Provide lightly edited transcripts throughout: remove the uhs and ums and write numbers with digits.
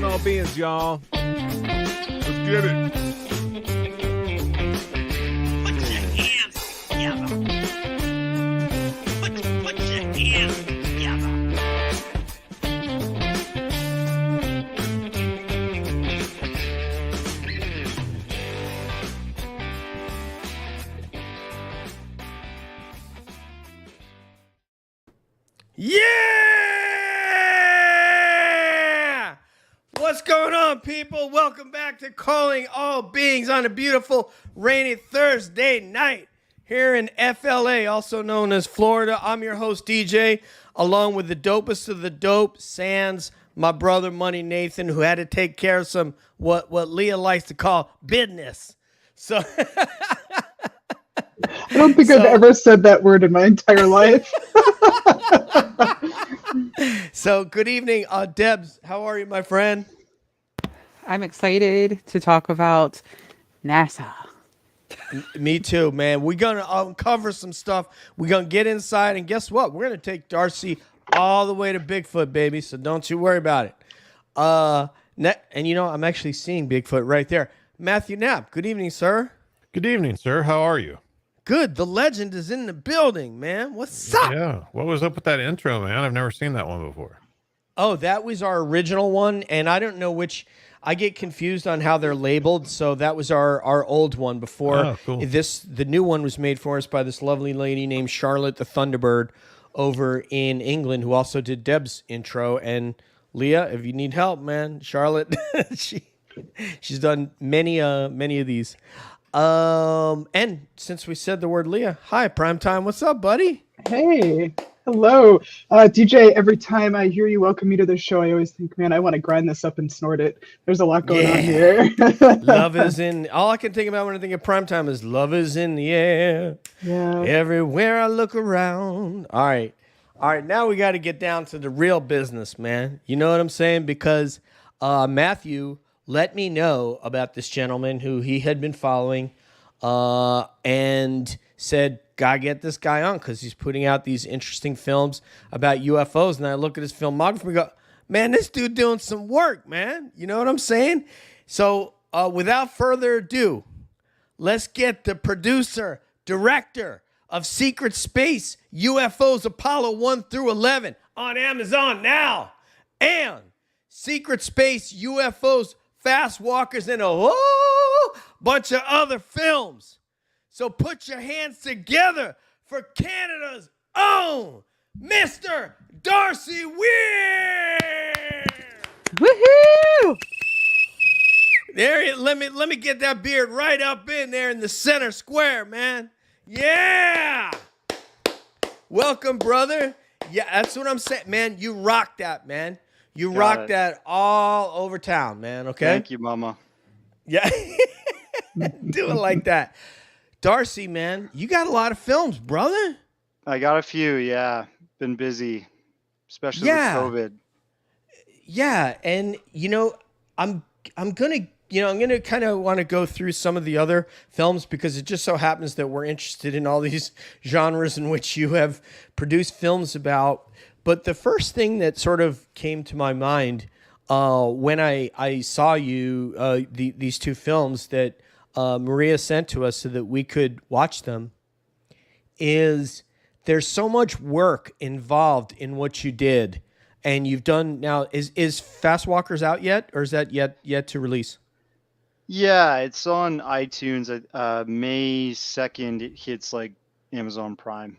all beings, y'all. Let's get it. Put your hands together. Put your hands together. Yeah! What's going on, people? Welcome back to Calling All Beings on a beautiful rainy Thursday night here in FLA, also known as Florida. I'm your host, DJ, along with the dopest of the dope, Sans, my brother, Money Nathan, who had to take care of some, what Leah likes to call business. So... I don't think I've ever said that word in my entire life. So, good evening, Debs. How are you, my friend? I'm excited to talk about NASA. Me too, man. We're going to uncover some stuff. We're going to get inside, and guess what? We're going to take Darcy all the way to Bigfoot, baby, so don't you worry about it. And you know, I'm actually seeing Bigfoot right there. Matthew Knapp, good evening, sir. Good evening, sir. How are you? Good. The legend is in the building, man. What's up? Yeah. What was up with that intro, man? I've never seen that one before. Oh, that was our original one, and I don't know which. I get confused on how they're labeled, so that was our old one before. Oh, cool. The new one was made for us by this lovely lady named Charlotte the Thunderbird over in England, who also did Deb's intro. And Leah, if you need help, man, Charlotte, she's done many of these. And since we said the word Leah, hi, Primetime. What's up, buddy? Hey, hello. DJ, every time I hear you welcome me to the show, I always think, man, I want to grind this up and snort it. There's a lot going on here. Love is in, all I can think about when I think of Primetime is love is in the air. Yeah. Everywhere I look around. All right. Now we got to get down to the real business, man. You know what I'm saying? Because Matthew let me know about this gentleman who he had been following and said, gotta get this guy on because he's putting out these interesting films about UFOs. And I look at his filmography and go, man, this dude doing some work, man. You know what I'm saying? So without further ado, let's get the producer, director of Secret Space UFOs Apollo 1 through 11 on Amazon now, and Secret Space UFOs Fast Walkers, and a whole bunch of other films. So put your hands together for Canada's own Mr. Darcy Weir. Woohoo! There, let me get that beard right up in there in the center square, man. Yeah. Welcome, brother. Yeah, that's what I'm saying, man. You rock that, man. You rock that all over town, man, okay? Thank you, mama. Yeah. Do it like that. Darcy, man, you got a lot of films, brother. I got a few, yeah. Been busy, especially with COVID. Yeah, and you know, I'm gonna kind of want to go through some of the other films because it just so happens that we're interested in all these genres in which you have produced films about. But the first thing that sort of came to my mind when I saw you, these two films that Maria sent to us so that we could watch them, is there's so much work involved in what you did. And you've done now, is Fast Walkers out yet, or is that yet to release? Yeah, it's on iTunes. May 2nd, it hits like Amazon Prime.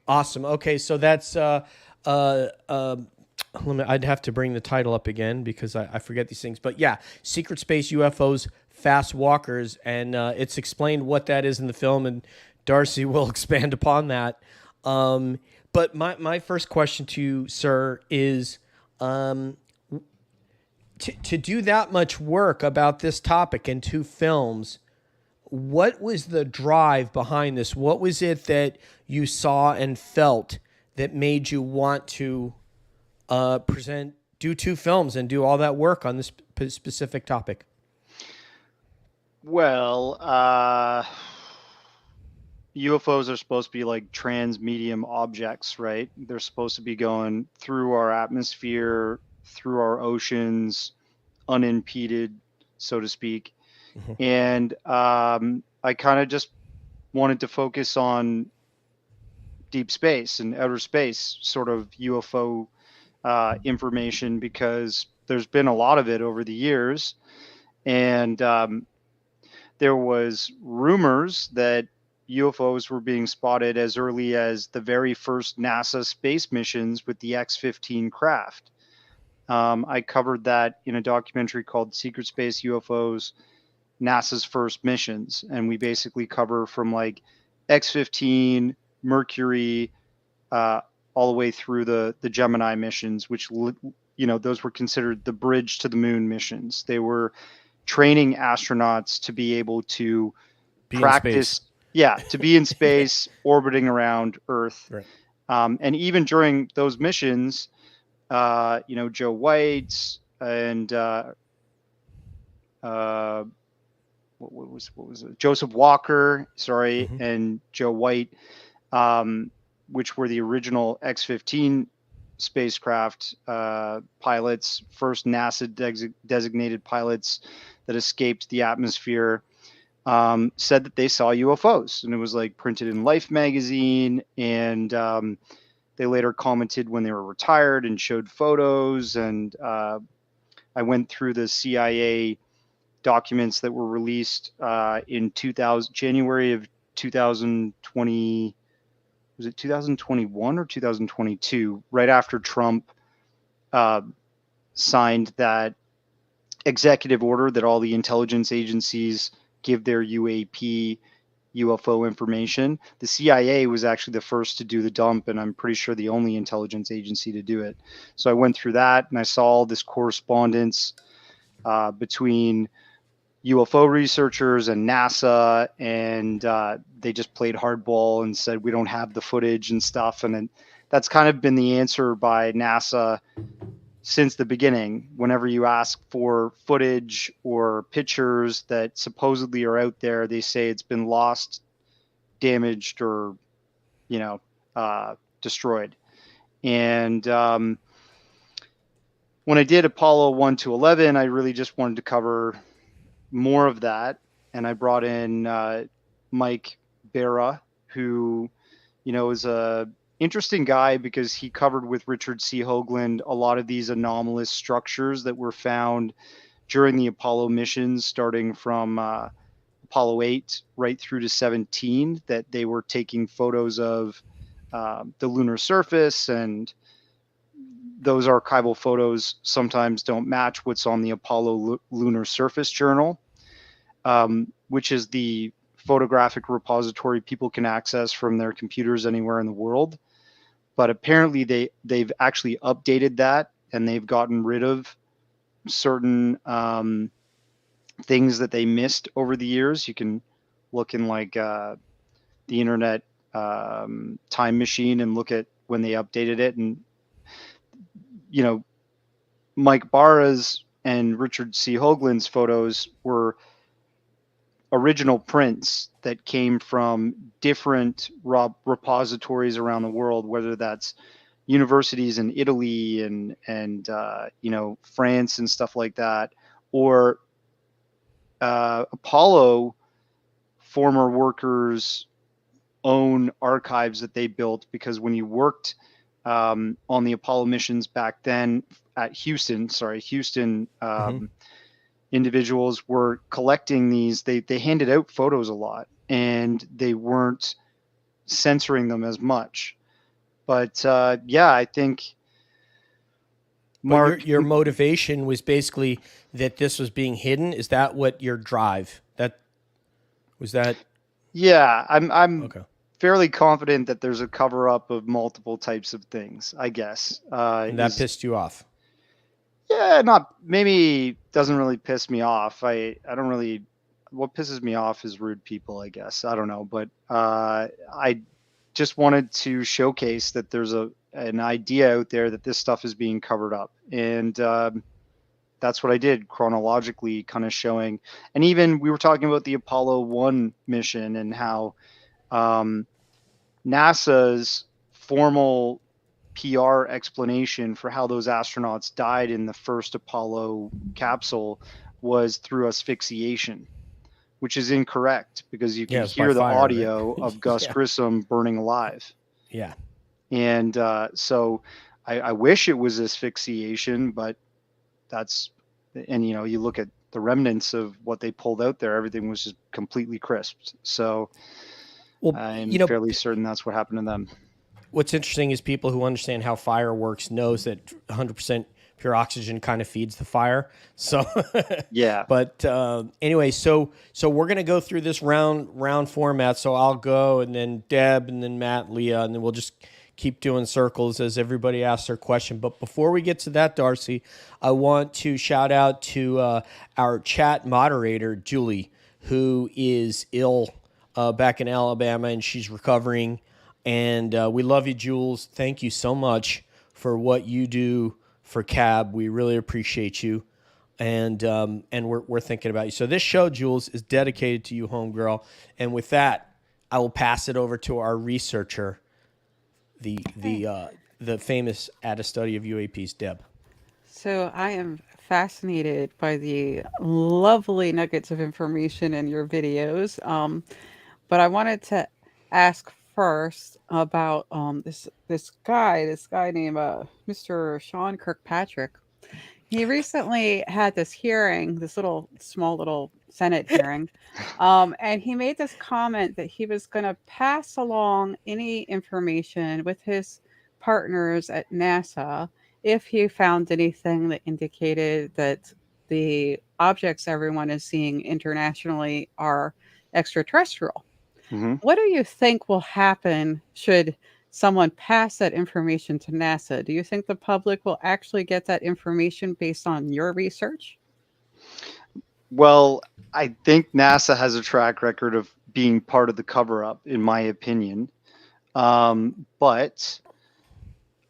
Awesome. Okay, so that's I'd have to bring the title up again because I forget these things. But yeah, Secret Space UFOs Fast Walkers, and it's explained what that is in the film, and Darcy will expand upon that. But my first question to you, sir, is to do that much work about this topic in two films, what was the drive behind this? What was it that you saw and felt that made you want to do two films and do all that work on this specific topic? Well, UFOs are supposed to be like trans-medium objects, right? They're supposed to be going through our atmosphere, through our oceans, unimpeded, so to speak. Mhm. And I kind of just wanted to focus on deep space and outer space sort of UFO information, because there's been a lot of it over the years. And there was rumors that UFOs were being spotted as early as the very first NASA space missions with the X-15 craft. I covered that in a documentary called Secret Space UFOs, NASA's First Missions. And we basically cover from like X-15, Mercury, all the way through the Gemini missions, which, those were considered the bridge to the moon missions. They were training astronauts to be able to Be in practice, space. to be in space, orbiting around Earth. Right. And even during those missions, Joe White and what was it? Joseph Walker, sorry, Mhm. and Joe White, which were the original X-15 spacecraft pilots, first NASA designated pilots that escaped the atmosphere, said that they saw UFOs, and it was like printed in Life magazine. And they later commented when they were retired and showed photos. And I went through the CIA documents that were released in January of 2020. Was it 2021 or 2022? Right after Trump signed that executive order that all the intelligence agencies give their UAP UFO information. The CIA was actually the first to do the dump, and I'm pretty sure the only intelligence agency to do it. So I went through that, and I saw all this correspondence between UFO researchers and NASA, and they just played hardball and said we don't have the footage and stuff. And then that's kind of been the answer by NASA since the beginning. Whenever you ask for footage or pictures that supposedly are out there, they say it's been lost, damaged, or destroyed. And when I did Apollo 1 to 11, I really just wanted to cover more of that. And I brought in Mike Barra, who is a interesting guy because he covered with Richard C. Hoagland a lot of these anomalous structures that were found during the Apollo missions, starting from Apollo 8 right through to 17, that they were taking photos of the lunar surface. And those archival photos sometimes don't match what's on the Apollo Lunar Surface Journal, which is the photographic repository people can access from their computers anywhere in the world. But apparently they've actually updated that, and they've gotten rid of certain things that they missed over the years. You can look in like the internet time machine and look at when they updated it. And Mike Barra's and Richard C. Hoagland's photos were original prints that came from different repositories around the world, whether that's universities in Italy and France and stuff like that, or Apollo former workers' own archives that they built. Because when you worked on the Apollo missions back then at Houston, individuals were collecting these. They handed out photos a lot, and they weren't censoring them as much. But I think Mark, But your motivation was basically that this was being hidden. Is that what your drive? That was that? yeah, I'm Okay. fairly confident that there's a cover up of multiple types of things, I guess. And that pissed you off. Yeah, maybe doesn't really piss me off. I don't really. What pisses me off is rude people, I guess. I don't know, but I just wanted to showcase that there's an idea out there that this stuff is being covered up, and that's what I did chronologically, kind of showing. And even we were talking about the Apollo 1 mission and how NASA's formal PR explanation for how those astronauts died in the first Apollo capsule was through asphyxiation, which is incorrect because you can it's by hear the fire, right? audio of Gus Yeah. Grissom burning alive. Yeah. And so I wish it was asphyxiation, but that's, and you know, you look at the remnants of what they pulled out there, everything was just completely crisped. So Well, I'm fairly certain that's what happened to them. What's interesting is people who understand how fire works knows that 100% pure oxygen kind of feeds the fire. So Yeah. But anyway, so we're gonna go through this round format. So I'll go, and then Deb, and then Matt, Leah, and then we'll just keep doing circles as everybody asks their question. But before we get to that, Darcy, I want to shout out to our chat moderator, Julie, who is ill back in Alabama, and she's recovering. And we love you, Jules. Thank you so much for what you do for CAB. We really appreciate you. And we're thinking about you. So this show, Jules, is dedicated to you, homegirl. And with that, I will pass it over to our researcher, the famous at a study of UAPs, Deb. So I am fascinated by the lovely nuggets of information in your videos. But I wanted to ask first about this guy named Mr. Sean Kirkpatrick. He recently had this hearing, this small little Senate hearing, and he made this comment that he was going to pass along any information with his partners at NASA if he found anything that indicated that the objects everyone is seeing internationally are extraterrestrial. Mm-hmm. What do you think will happen should someone pass that information to NASA? Do you think the public will actually get that information based on your research? Well, I think NASA has a track record of being part of the cover-up, in my opinion. But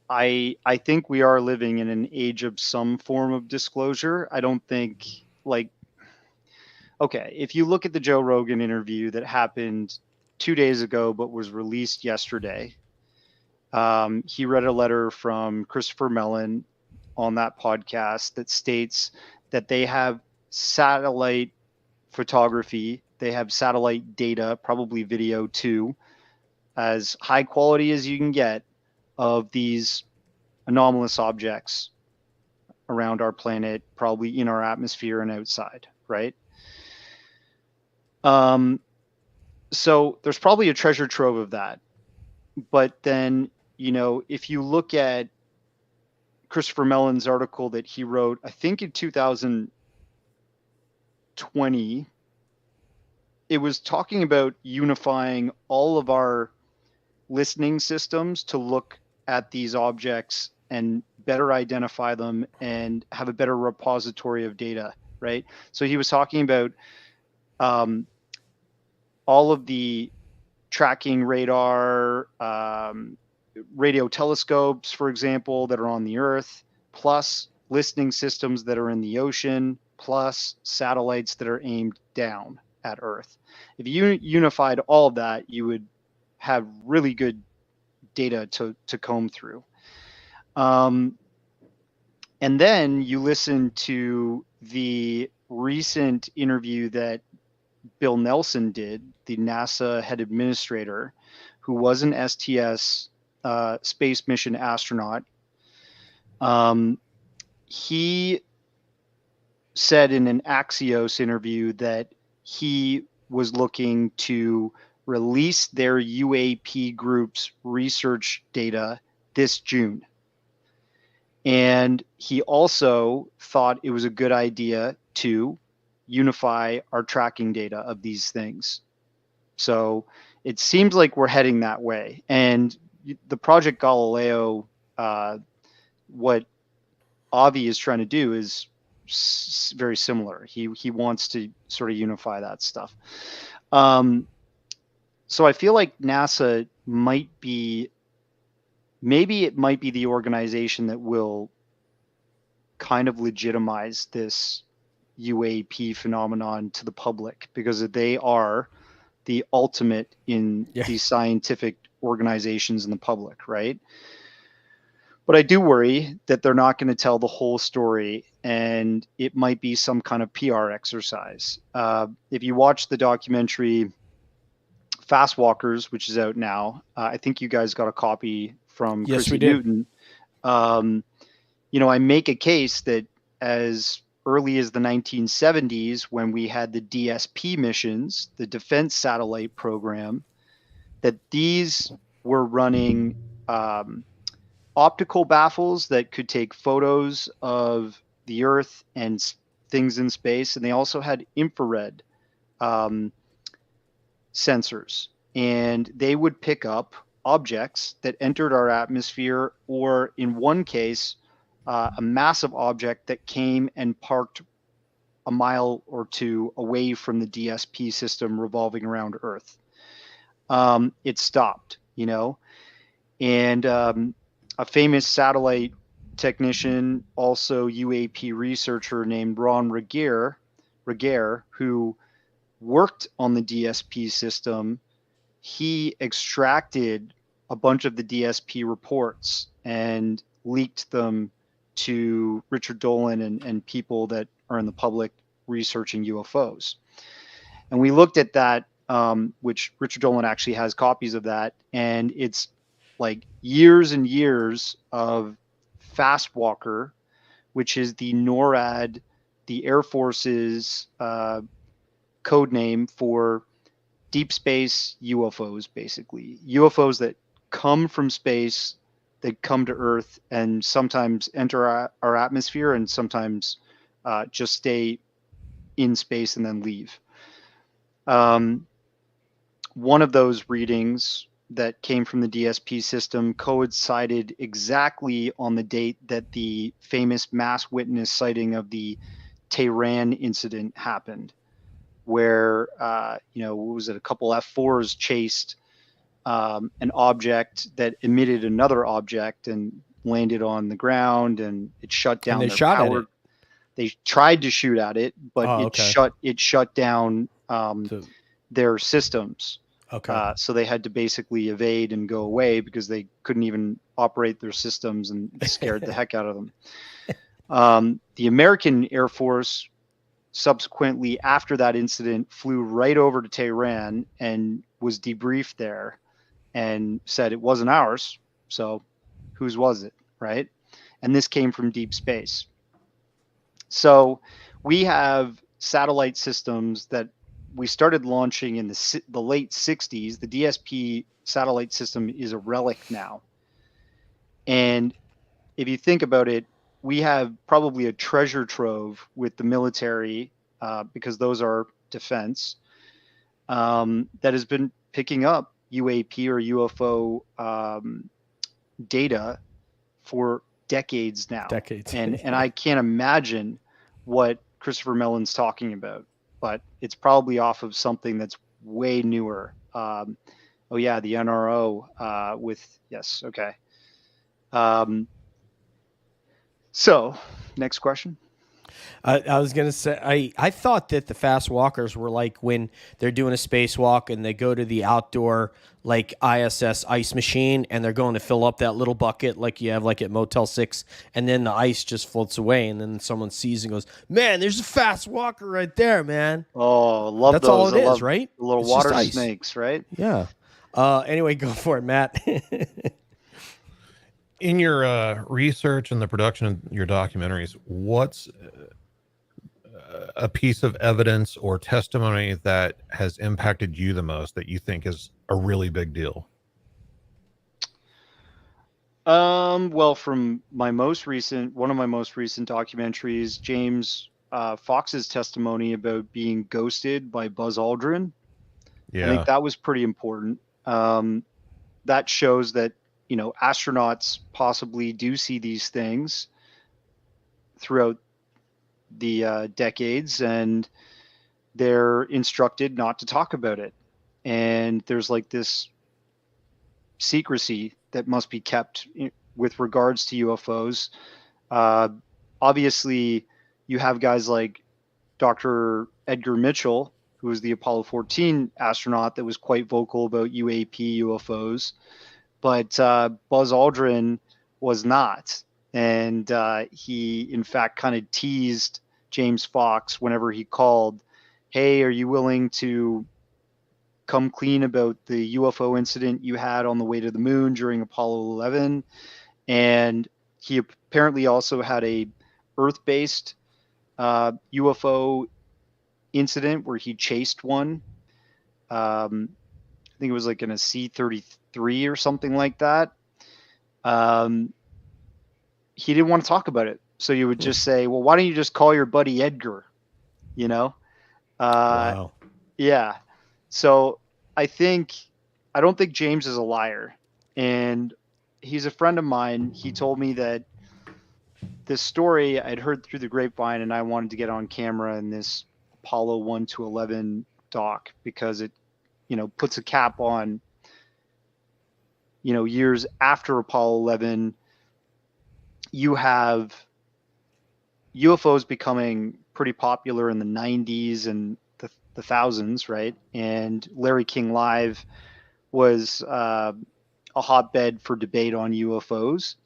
I think we are living in an age of some form of disclosure. I don't think, like, okay, if you look at the Joe Rogan interview that happened 2 days ago but was released yesterday, he read a letter from Christopher Mellon on that podcast that states that they have satellite photography, they have satellite data, probably video too, as high quality as you can get, of these anomalous objects around our planet, probably in our atmosphere and outside, right? So there's probably a treasure trove of that. But then, you know, if you look at Christopher Mellon's article that he wrote, I think in 2020, it was talking about unifying all of our listening systems to look at these objects and better identify them and have a better repository of data, right? So he was talking about all of the tracking radar, radio telescopes, for example, that are on the Earth, plus listening systems that are in the ocean, plus satellites that are aimed down at Earth. If you unified all of that, you would have really good data to comb through. And then you listen to the recent interview that Bill Nelson did, the NASA head administrator, who was an STS space mission astronaut. He said in an Axios interview that he was looking to release their UAP group's research data this June. And he also thought it was a good idea to unify our tracking data of these things. So it seems like we're heading that way. And the Project Galileo, what Avi is trying to do is very similar. He wants to sort of unify that stuff. So I feel like NASA might be, maybe it might be the organization that will kind of legitimize this UAP phenomenon to the public, because they are the ultimate in these scientific organizations in the public, right? But I do worry that they're not going to tell the whole story, and it might be some kind of PR exercise. If you watch the documentary Fast Walkers, which is out now, I think you guys got a copy from Yes, Chrissy we did. Newton. I make a case that as early as the 1970s, when we had the DSP missions, the Defense Satellite Program, that these were running optical baffles that could take photos of the Earth and things in space, and they also had infrared sensors, and they would pick up objects that entered our atmosphere, or in one case, a massive object that came and parked a mile or two away from the DSP system revolving around Earth. It stopped, and a famous satellite technician, also UAP researcher named Ron Regier, who worked on the DSP system, he extracted a bunch of the DSP reports and leaked them to Richard Dolan and people that are in the public researching UFOs. And we looked at that, which Richard Dolan actually has copies of that, and it's like years and years of Fast Walker, which is the NORAD, the Air Force's code name for deep space UFOs, basically. UFOs that come from space, that come to Earth, and sometimes enter our atmosphere, and sometimes just stay in space and then leave. One of those readings that came from the DSP system coincided exactly on the date that the famous mass witness sighting of the Tehran incident happened, where, what was it, a couple F4s chased an object that emitted another object and landed on the ground, and it shut down And they their shot at power. it. They tried to shoot at it, but Oh, it okay. shut down So- their systems. Okay. So they had to basically evade and go away because they couldn't even operate their systems, and it scared the heck out of them. The American Air Force subsequently, after that incident, flew right over to Tehran and was debriefed there and said it wasn't ours. So whose was it, right? And this came from deep space. So we have satellite systems that we started launching in the late 60s. The DSP satellite system is a relic now. And if you think about it, we have probably a treasure trove with the military, because those are defense, that has been picking up UAP or UFO data for decades now. Decades. And I can't imagine what Christopher Mellon's talking about, but it's probably off of something that's way newer. The NRO yes, okay. So, next question. I was going to say, I thought that the fast walkers were like when they're doing a spacewalk and they go to the outdoor like ISS ice machine and they're going to fill up that little bucket like you have like at Motel 6, and then the ice just floats away, and then someone sees and goes, man, there's a fast walker right there, man. Oh, love That's those. all it I is, love right? the little It's just water ice. snakes, right? Yeah. Anyway, go for it, Matt. In your research and the production of your documentaries, what's a piece of evidence or testimony that has impacted you the most that you think is a really big deal? Well, from one of my most recent documentaries, James Fox's testimony about being ghosted by Buzz Aldrin. Yeah. I think that was pretty important. That shows that, astronauts possibly do see these things throughout the decades, and they're instructed not to talk about it. And there's like this secrecy that must be kept with regards to UFOs. Obviously, you have guys like Dr. Edgar Mitchell, who was the Apollo 14 astronaut that was quite vocal about UAP UFOs. But Buzz Aldrin was not. And he, in fact, kind of teased James Fox whenever he called, hey, are you willing to come clean about the UFO incident you had on the way to the moon during Apollo 11? And he apparently also had a Earth-based UFO incident where he chased one. I think it was like in a C-33 or something like that. He didn't want to talk about it. So you would just say, well, why don't you just call your buddy Edgar? You know? Wow. Yeah. So I don't think James is a liar. And he's a friend of mine. He told me that this story I'd heard through the grapevine, and I wanted to get on camera in this Apollo 1 to 11 doc because it, puts a cap on, years after Apollo 11. You have UFOs becoming pretty popular in the 90s and the thousands, right? And Larry King Live was a hotbed for debate on UFOs.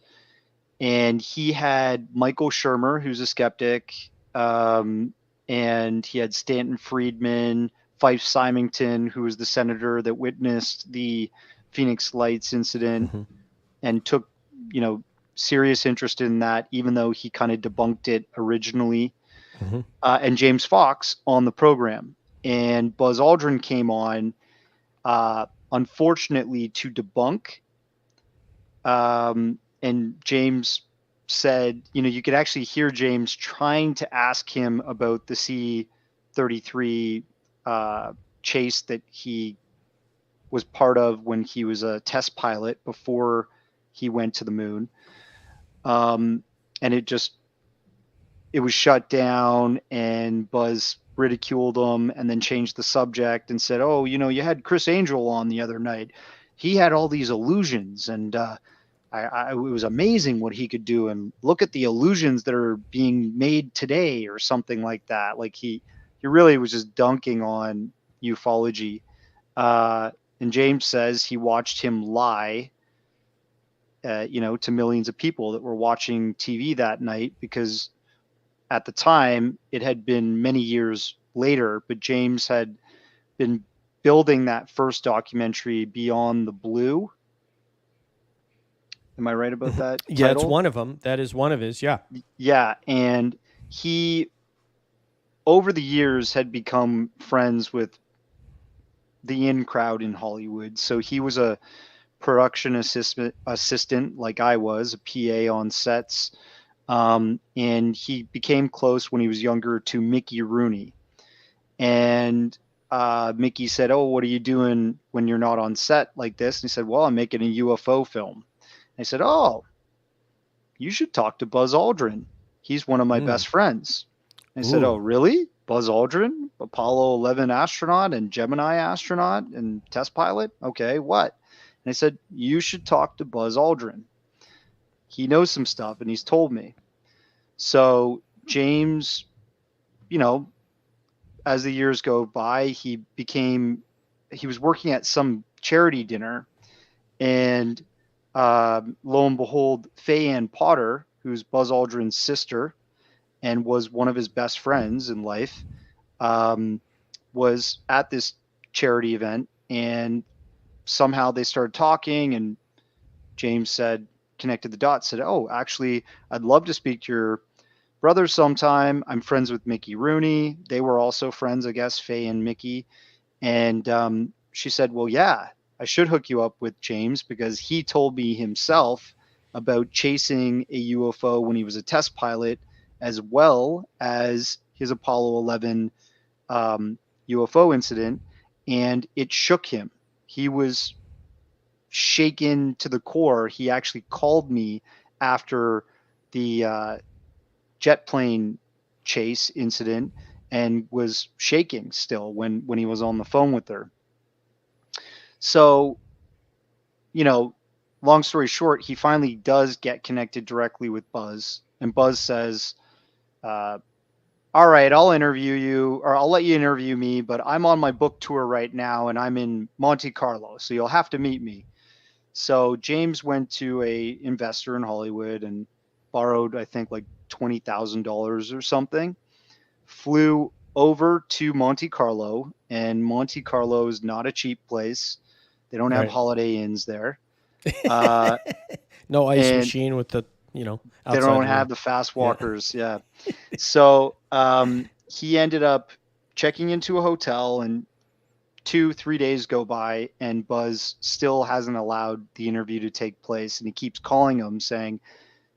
And he had Michael Shermer, who's a skeptic, and he had Stanton Friedman, Fife Symington, who was the senator that witnessed the Phoenix Lights incident and took, serious interest in that, even though he kind of debunked it originally. And James Fox on the program. And Buzz Aldrin came on, unfortunately, to debunk. And James said, you could actually hear James trying to ask him about the C-33 chase that he was part of when he was a test pilot before he went to the moon. And it was shut down, and Buzz ridiculed him and then changed the subject and said, oh, you had Chris Angel on the other night. He had all these illusions, and it was amazing what he could do. And look at the illusions that are being made today, or something like that. Like he really was just dunking on ufology. And James says he watched him lie, to millions of people that were watching TV that night, because at the time it had been many years later, but James had been building that first documentary, Beyond the Blue. Am I right about that? Yeah, title? it's one of them. That is one of his. Yeah. Yeah. And he, over the years, had become friends with the in crowd in Hollywood. So he was a production assistant like I was, a PA on sets. And he became close when he was younger to Mickey Rooney. And Mickey said, oh, what are you doing when you're not on set like this? And he said, well, I'm making a UFO film. I said, oh, you should talk to Buzz Aldrin. He's one of my best friends. I said, oh, really? Buzz Aldrin, Apollo 11 astronaut and Gemini astronaut and test pilot? Okay, what? And I said, you should talk to Buzz Aldrin. He knows some stuff, and he's told me. So James, as the years go by, he was working at some charity dinner, and lo and behold, Faye Ann Potter, who's Buzz Aldrin's sister and was one of his best friends in life, was at this charity event, and somehow they started talking, and James connected the dots, said, oh, actually, I'd love to speak to your brother sometime. I'm friends with Mickey Rooney. They were also friends, I guess, Faye and Mickey. And she said, well, yeah, I should hook you up with James, because he told me himself about chasing a UFO when he was a test pilot, as well as his Apollo 11 UFO incident, and it shook him. He was shaken to the core. He actually called me after the jet plane chase incident and was shaking still when he was on the phone with her. So, long story short, he finally does get connected directly with Buzz, and Buzz says, all right, I'll interview you, or I'll let you interview me, but I'm on my book tour right now, and I'm in Monte Carlo, so you'll have to meet me. So James went to a investor in Hollywood and borrowed, I think, like $20,000 or something, flew over to Monte Carlo, and Monte Carlo is not a cheap place. They don't have Right. Holiday Inns there. Uh, No ice and machine with the, they outside don't the have room. the fast Yeah. walkers. Yeah. So he ended up checking into a hotel, and 2-3 days go by, and Buzz still hasn't allowed the interview to take place. And he keeps calling him saying,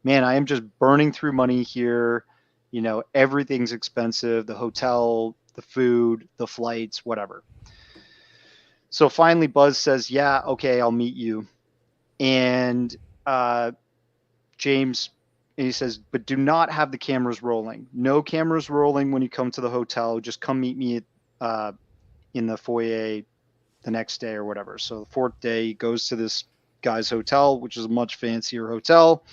man, I am just burning through money here. You know, everything's expensive, the hotel, the food, the flights, whatever. So finally Buzz says, yeah, okay, I'll meet you. And James, and he says, but do not have the cameras rolling. No cameras rolling when you come to the hotel. Just come meet me in the foyer the next day or whatever. So the fourth day, he goes to this guy's hotel, which is a much fancier hotel.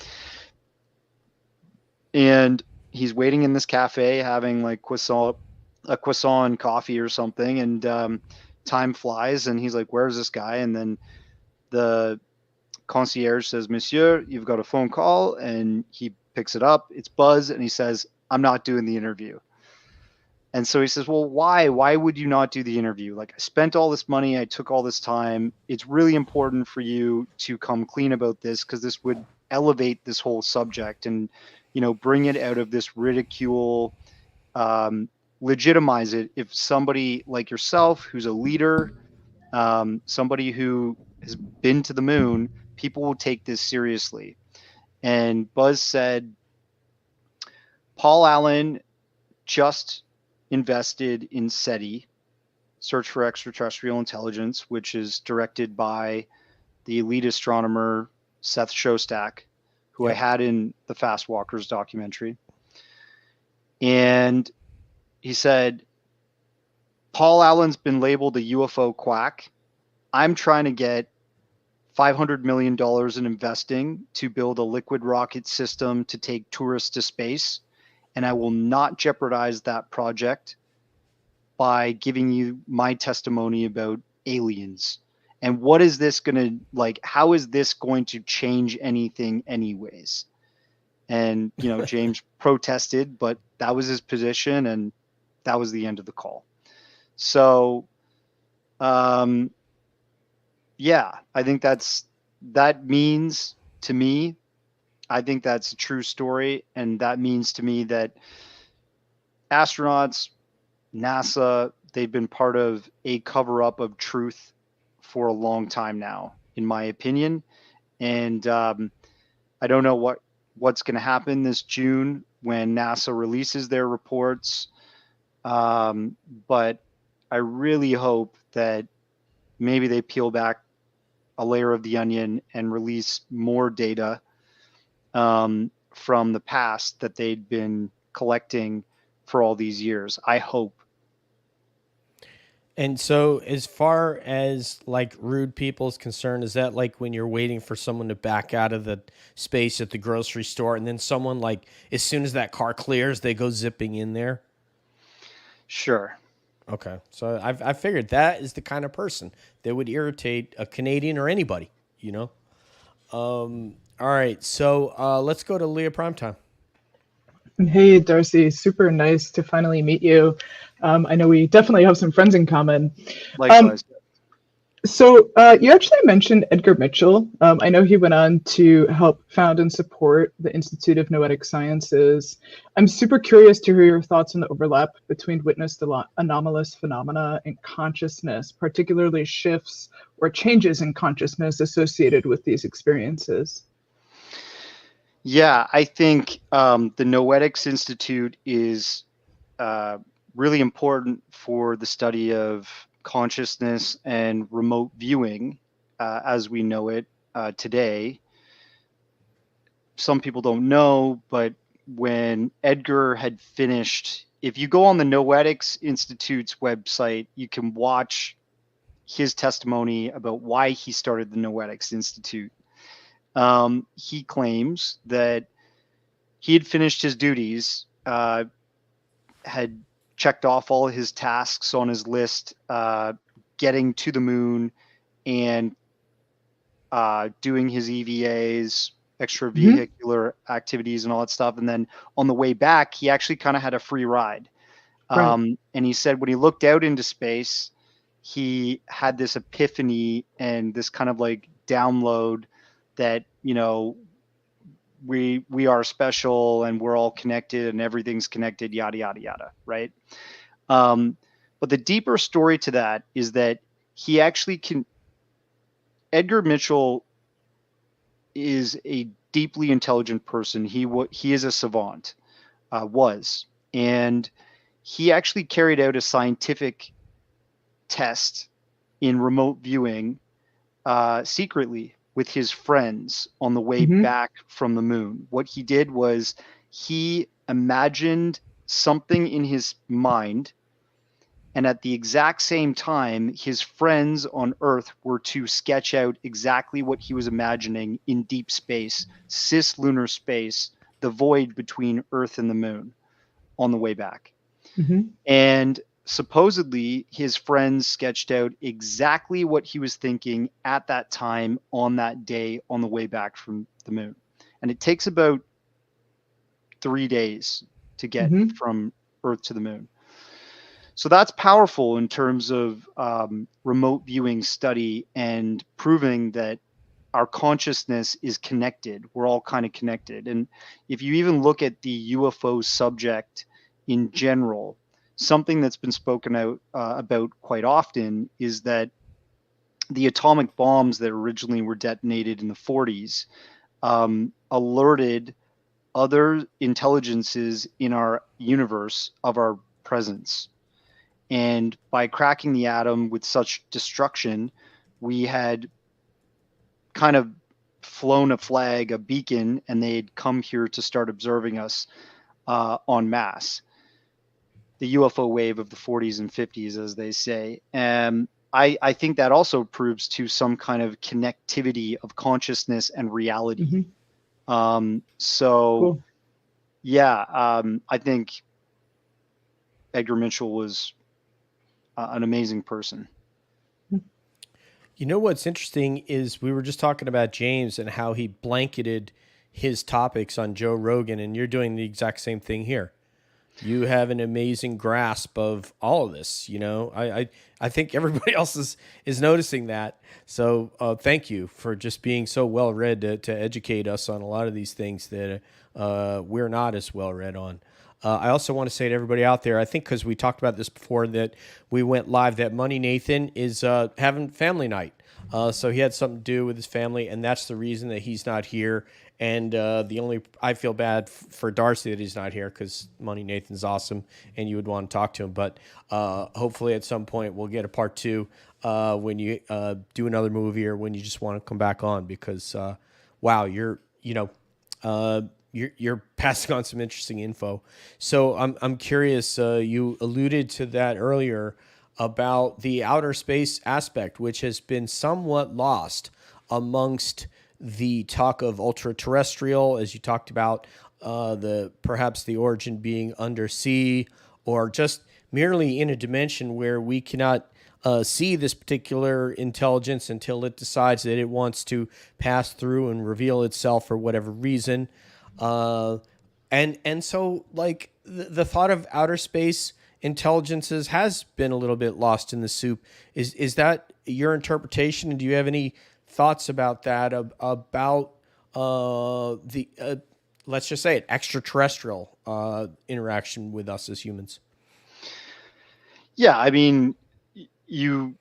And he's waiting in this cafe having like a croissant and coffee or something. And time flies, and he's like, where's this guy? And then the concierge says, Monsieur, you've got a phone call. And he picks it up. It's Buzz. And he says, I'm not doing the interview. And so he says, well, why? Why would you not do the interview? Like, I spent all this money. I took all this time. It's really important for you to come clean about this, because this would elevate this whole subject and, you know, bring it out of this ridicule, legitimize it. If somebody like yourself, who's a leader, somebody who has been to the moon, people will take this seriously. And Buzz said, Paul Allen just invested in SETI, Search for Extraterrestrial Intelligence, which is directed by the elite astronomer Seth Shostak, who I had in the Fast Walkers documentary. And he said, Paul Allen's been labeled a UFO quack. I'm trying to get $500 million in investing to build a liquid rocket system to take tourists to space. And I will not jeopardize that project by giving you my testimony about aliens. And what is this going to, like, how is this going to change anything anyways? And, you know, James protested, but that was his position, and that was the end of the call. So, yeah, I think that means to me, I think that's a true story. And that means to me that astronauts, NASA, they've been part of a cover up of truth for a long time now, in my opinion. And I don't know what's going to happen this June when NASA releases their reports. But I really hope that maybe they peel back a layer of the onion and release more data from the past that they'd been collecting for all these years. I hope. And so, as far as like rude people is concerned, is that like when you're waiting for someone to back out of the space at the grocery store, and then someone, like, as soon as that car clears, they go zipping in there? Sure. Okay, so I figured that is the kind of person that would irritate a Canadian or anybody, you know. All right, so let's go to Leah Primetime. Hey, Darcy, super nice to finally meet you. I know we definitely have some friends in common. Likewise. So you actually mentioned Edgar Mitchell. I know he went on to help found and support the Institute of Noetic Sciences. I'm super curious to hear your thoughts on the overlap between witnessed anomalous phenomena and consciousness, particularly shifts or changes in consciousness associated with these experiences. Yeah, I think the Noetics Institute is really important for the study of consciousness and remote viewing as we know it today. Some people don't know, but when Edgar had finished, if you go on the Noetics Institute's website, you can watch his testimony about why he started the Noetics Institute. He claims that he had finished his duties, had checked off all his tasks on his list, getting to the moon and doing his EVAs, extravehicular activities, and all that stuff. And then on the way back, he actually kind of had a free ride. Right. And he said when he looked out into space, he had this epiphany and this kind of like download that, you know, we are special and we're all connected and everything's connected, yada yada yada, right? But the deeper story to that is that he actually can. Edgar Mitchell is a deeply intelligent person. He is a savant, was, and he actually carried out a scientific test in remote viewing secretly with his friends on the way back from the moon. What he did was he imagined something in his mind, and at the exact same time, his friends on Earth were to sketch out exactly what he was imagining in deep space, cislunar space, the void between Earth and the moon on the way back. And supposedly his friends sketched out exactly what he was thinking at that time on that day on the way back from the moon. And it takes about 3 days to get from Earth to the moon. So that's powerful in terms of remote viewing study and proving that our consciousness is connected. We're all kind of connected. And if you even look at the UFO subject in general, something that's been spoken out about quite often is that the atomic bombs that originally were detonated in the 40s alerted other intelligences in our universe of our presence. And by cracking the atom with such destruction, we had kind of flown a flag, a beacon, and they'd come here to start observing us en masse. The UFO wave of the 40s and 50s, as they say. I think that also proves to some kind of connectivity of consciousness and reality. Cool. Yeah, I think Edgar Mitchell was an amazing person. You know what's interesting is we were just talking about James and how he blanketed his topics on Joe Rogan, and you're doing the exact same thing here. You have an amazing grasp of all of this. You know, I think everybody else is noticing that. So thank you for just being so well read to educate us on a lot of these things that we're not as well read on. I also want to say to everybody out there, I think because we talked about this before that we went live, that Money Nathan is having family night. So he had something to do with his family, and that's the reason that he's not here. And I feel bad for Darcy that he's not here because Money Nathan's awesome and you would want to talk to him. But hopefully at some point we'll get a part 2 when you do another movie or when you just want to come back on because, wow, you're passing on some interesting info. So I'm curious, you alluded to that earlier about the outer space aspect, which has been somewhat lost amongst the talk of ultra-terrestrial, as you talked about, perhaps the origin being undersea or just merely in a dimension where we cannot see this particular intelligence until it decides that it wants to pass through and reveal itself for whatever reason. And so like the thought of outer space intelligences has been a little bit lost in the soup. Is that your interpretation? And do you have any thoughts about that, about let's just say it, extraterrestrial interaction with us as humans? Yeah, I mean, you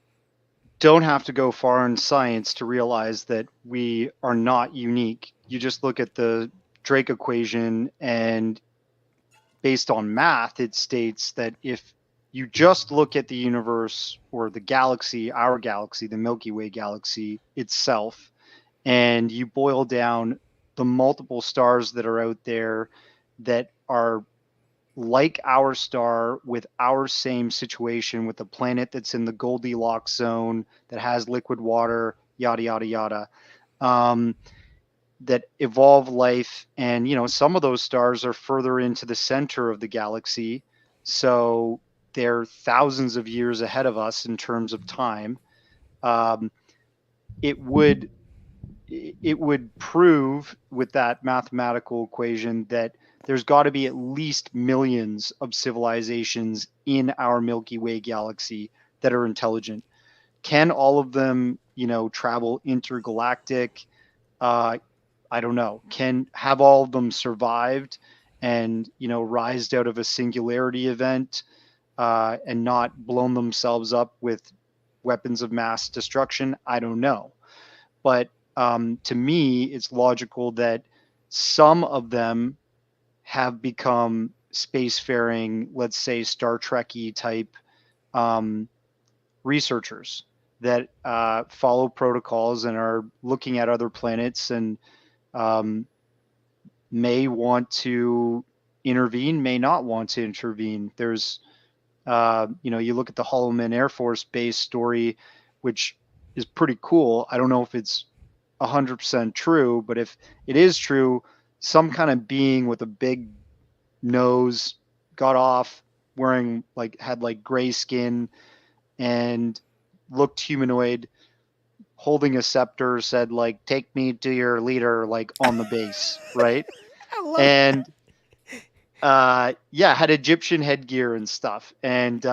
don't have to go far in science to realize that we are not unique. You just look at the Drake equation, and based on math, it states that if you just look at the universe or the galaxy, our galaxy, the Milky Way galaxy itself, and you boil down the multiple stars that are out there that are like our star with our same situation, with a planet that's in the Goldilocks zone, that has liquid water, yada, yada, yada, that evolve life. And, you know, some of those stars are further into the center of the galaxy. So they're thousands of years ahead of us in terms of time. It would it would prove with that mathematical equation that there's got to be at least millions of civilizations in our Milky Way galaxy that are intelligent. Can all of them, travel intergalactic? I don't know. Have all of them survived and, rised out of a singularity event and not blown themselves up with weapons of mass destruction? I don't know. But to me, it's logical that some of them have become spacefaring, let's say Star Trek-y type researchers that follow protocols and are looking at other planets and may want to intervene, may not want to intervene. There's, you look at the Holloman Air Force Base story, which is pretty cool. I don't know if it's 100% true, but if it is true, some kind of being with a big nose got off had gray skin and looked humanoid, holding a scepter, said take me to your leader, on the base, right? And had Egyptian headgear and stuff. And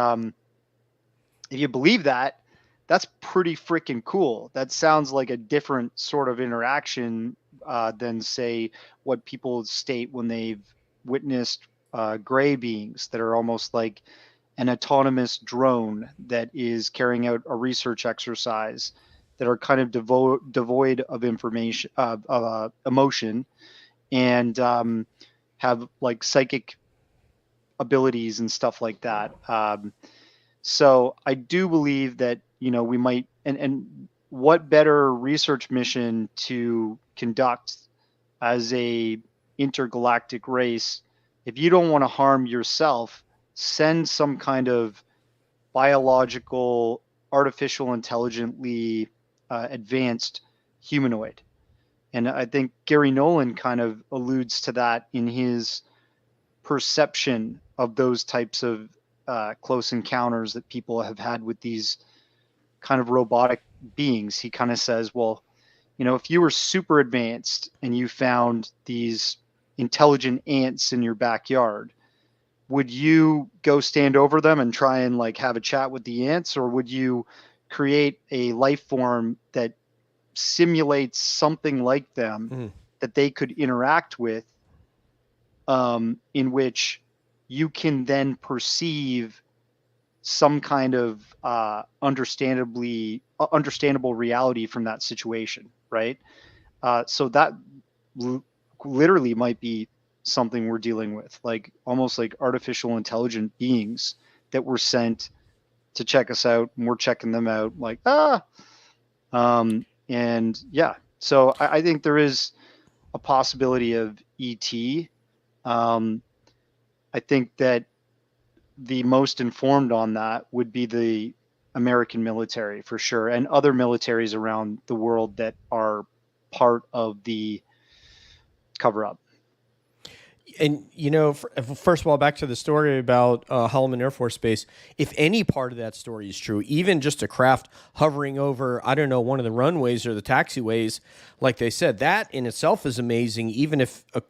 if you believe that, that's pretty freaking cool. That sounds like a different sort of interaction than, say, what people state when they've witnessed gray beings that are almost like an autonomous drone that is carrying out a research exercise, that are kind of devoid of information, emotion, and have psychic abilities and stuff like that. So I do believe that, we might, and what better research mission to conduct as a intergalactic race if you don't want to harm yourself? Send some kind of biological, artificial, intelligently advanced humanoid. And I think Gary Nolan kind of alludes to that in his perception of those types of close encounters that people have had with these kind of robotic beings. He kind of says, well, if you were super advanced and you found these intelligent ants in your backyard, would you go stand over them and try and have a chat with the ants, or would you create a life form that simulates something like them that they could interact with, in which you can then perceive some kind of understandable reality from that situation, right? So that literally might be something we're dealing with, almost like artificial intelligent beings that were sent to check us out, and we're checking them out. And yeah, so I think there is a possibility of ET. I think that the most informed on that would be the American military, for sure, and other militaries around the world that are part of the cover-up. And first of all, back to the story about Holloman Air Force Base. If any part of that story is true, even just a craft hovering over, I don't know, one of the runways or the taxiways, like they said, that in itself is amazing. Even if a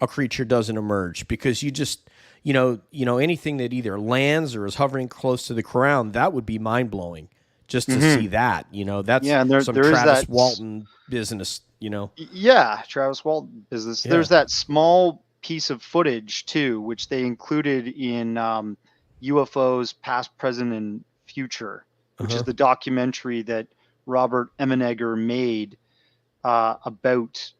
creature doesn't emerge, because you just anything that either lands or is hovering close to the ground, that would be mind blowing. Just to see that, that's some Travis Walton business. Yeah, Travis Walton business. Yeah. There's that small piece of footage too, which they included in UFOs Past, Present, and Future, which is the documentary that Robert Emenegger made about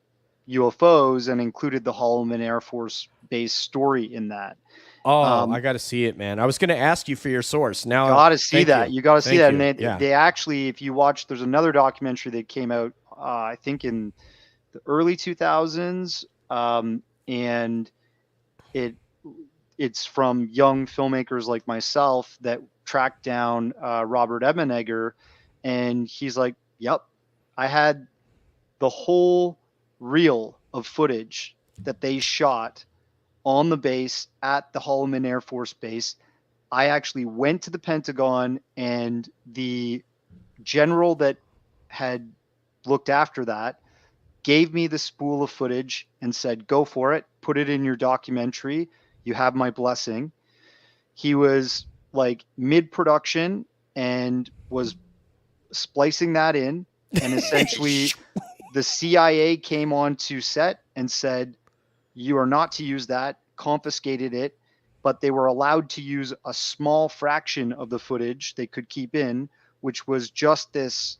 UFOs, and included the Holloman Air Force Base story in that. Oh, I got to see it, man. I was going to ask you for your source. Now, got to see that. You got to see that. And they actually, if you watch, there's another documentary that came out, I think in the early 2000s, and it's from young filmmakers like myself that tracked down Robert Emenegger, and he's like, "Yep, I had the whole reel of footage that they shot on the base at the Holloman Air Force Base. I actually went to the Pentagon, and the general that had looked after that, gave me the spool of footage and said, go for it, put it in your documentary. You have my blessing. He was like mid-production and was splicing that in, and essentially the CIA came on to set and said, you are not to use that, confiscated it, but they were allowed to use a small fraction of the footage they could keep in, which was just this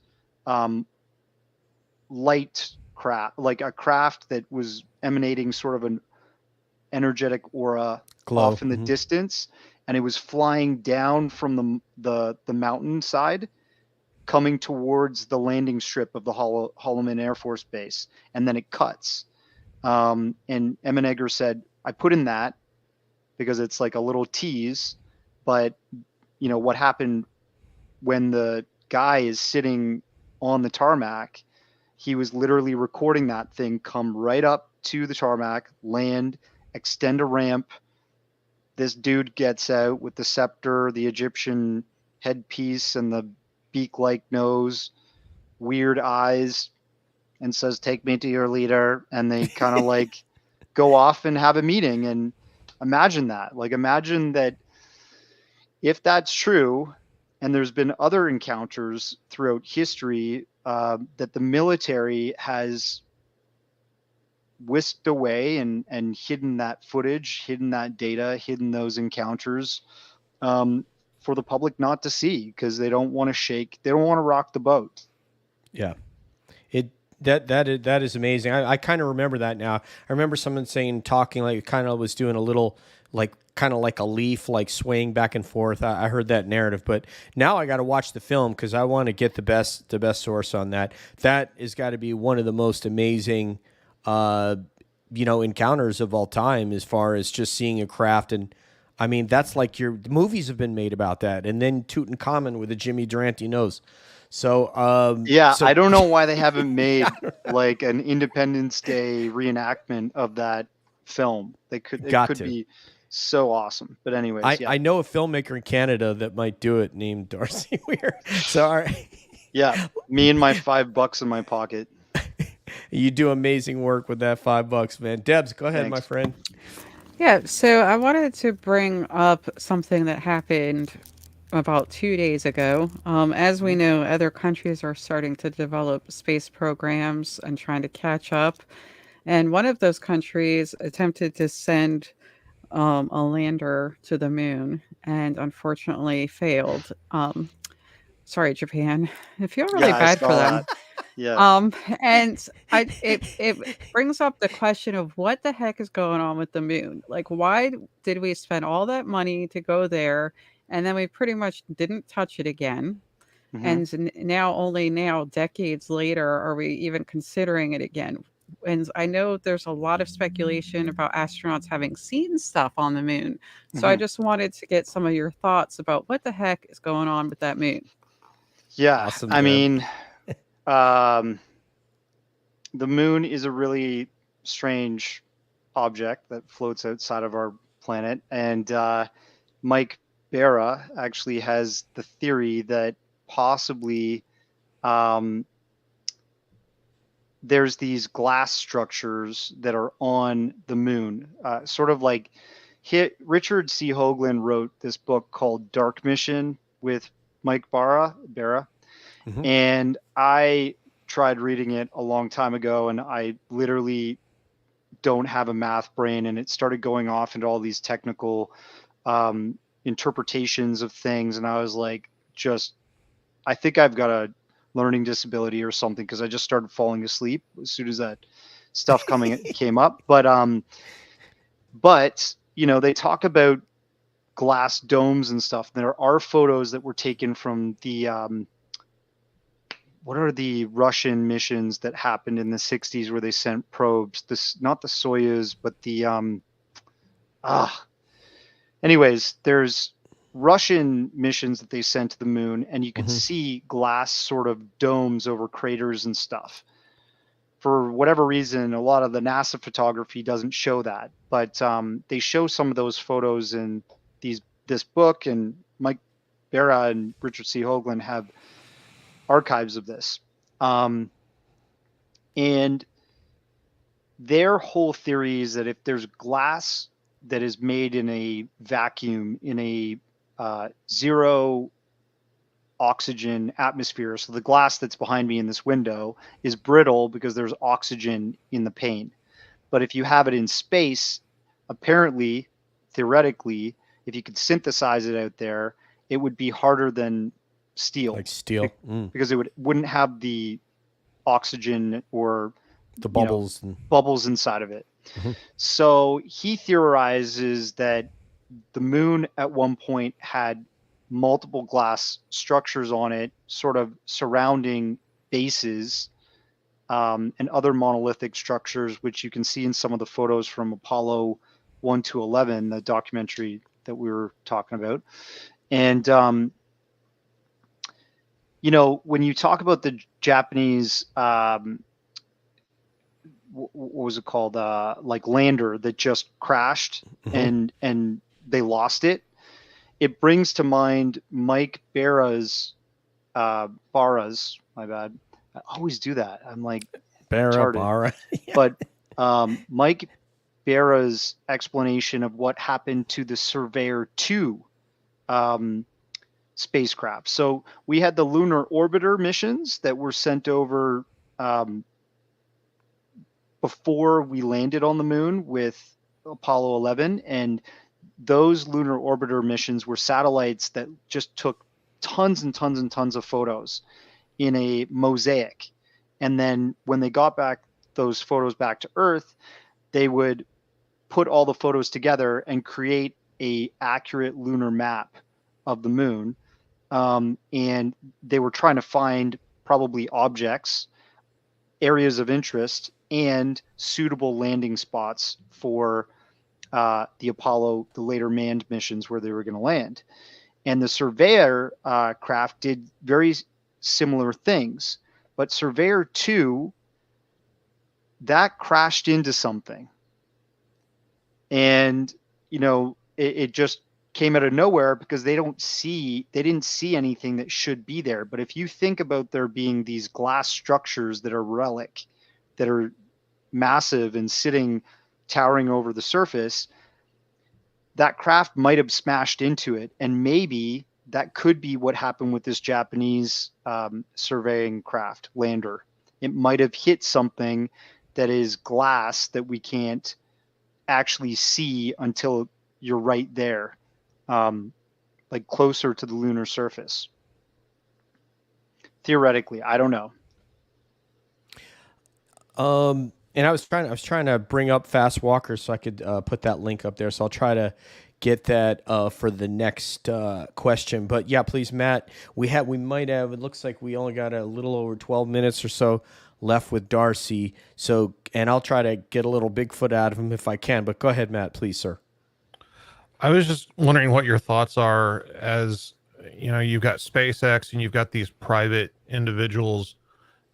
light craft, like a craft that was emanating sort of an energetic aura Glow. off in the distance, and it was flying down from the mountainside, coming towards the landing strip of the Holloman Air Force Base, and then it cuts. And Emmenegger said, I put in that because it's like a little tease, but you know what happened when the guy is sitting on the tarmac, he was literally recording that thing come right up to the tarmac, land, extend a ramp. This dude gets out with the scepter, the Egyptian headpiece, and the beak-like nose, weird eyes, and says, take me to your leader. And they kind of like go off and have a meeting. And imagine that. Like, imagine that if that's true, and there's been other encounters throughout history that the military has whisked away and hidden that footage, hidden that data, hidden those encounters for the public not to see, because they don't want to shake, they don't want to rock the boat. Yeah. That is amazing. I kind of remember that now. I remember someone talking like it kind of was doing a little like kind of like a leaf, like swaying back and forth. I heard that narrative, but now I got to watch the film because I want to get the best source on that. That has got to be one of the most amazing, encounters of all time, as far as just seeing a craft. And I mean, that's like the movies have been made about that. And then Tutankhamun with a Jimmy Durante nose. So, I don't know why they haven't made like an Independence Day reenactment of that film. It could be so awesome. But anyways, I know a filmmaker in Canada that might do it named Darcy Weir. So, all right. Yeah, me and my $5 in my pocket. You do amazing work with that $5, man. Debs, go ahead, Thanks. my friend. Yeah, so I wanted to bring up something that happened about 2 days ago. As we know, other countries are starting to develop space programs and trying to catch up. And one of those countries attempted to send a lander to the moon and unfortunately failed. Sorry, Japan. I feel really Yeah, I bad saw for them. that. Yeah. And it brings up the question of what the heck is going on with the moon? Like, why did we spend all that money to go there, and then we pretty much didn't touch it again? And only now, decades later, are we even considering it again? And I know there's a lot of speculation about astronauts having seen stuff on the moon. So I just wanted to get some of your thoughts about what the heck is going on with that moon. Yeah, Awesome, I Deb. mean, the moon is a really strange object that floats outside of our planet, and Mike Barra actually has the theory that possibly there's these glass structures that are on the moon, sort of like Richard C. Hoagland wrote this book called Dark Mission with Mike Barra, and I tried reading it a long time ago, and I literally don't have a math brain, and it started going off into all these technical interpretations of things, and I was like, I think I've got a learning disability or something, because I just started falling asleep as soon as that stuff came up. But they talk about glass domes and stuff. There are photos that were taken from the what are the Russian missions that happened in the 60s where they sent probes? Not the Soyuz, but the anyways, there's Russian missions that they sent to the moon, and you could see glass sort of domes over craters and stuff. For whatever reason, a lot of the NASA photography doesn't show that, but they show some of those photos in this book, and Mike Barra and Richard C. Hoagland have archives of this. And their whole theory is that if there's glass that is made in a vacuum, in a zero oxygen atmosphere, so the glass that's behind me in this window is brittle because there's oxygen in the pane. But if you have it in space, apparently, theoretically, if you could synthesize it out there, it would be harder than steel. Like steel. Because it wouldn't have the oxygen or The bubbles. bubbles inside of it. Mhm. So he theorizes that the moon at one point had multiple glass structures on it, sort of surrounding bases and other monolithic structures, which you can see in some of the photos from Apollo 1 to 11, the documentary that we were talking about. And, you know, when you talk about the Japanese, what was it called? Like lander that just crashed and they lost it. It brings to mind Mike Barra's, my bad. I always do that. I'm like, Barra. but Mike Barra's explanation of what happened to the Surveyor 2 spacecraft. So we had the lunar orbiter missions that were sent over before we landed on the moon with Apollo 11, and those lunar orbiter missions were satellites that just took tons and tons and tons of photos in a mosaic. And then when they got back those photos back to Earth, they would put all the photos together and create a accurate lunar map of the moon. And they were trying to find probably objects, areas of interest, and suitable landing spots for the Apollo, the later manned missions where they were going to land. And the Surveyor craft did very similar things. But Surveyor 2, that crashed into something. And, you know, it just came out of nowhere because they didn't see anything that should be there. But if you think about there being these glass structures that are relic, that are massive and sitting, towering over the surface, that craft might have smashed into it. And maybe that could be what happened with this Japanese surveying craft lander. It might have hit something that is glass that we can't actually see until you're right there, like closer to the lunar surface. Theoretically, I don't know. And I was trying to bring up Fast Walker so I could put that link up there. So I'll try to get that for the next question. But yeah, please, Matt. We might have. It looks like we only got a little over 12 minutes or so left with Darcy. So, and I'll try to get a little Bigfoot out of him if I can. But go ahead, Matt, please, sir. I was just wondering what your thoughts are, as you know, you've got SpaceX and you've got these private individuals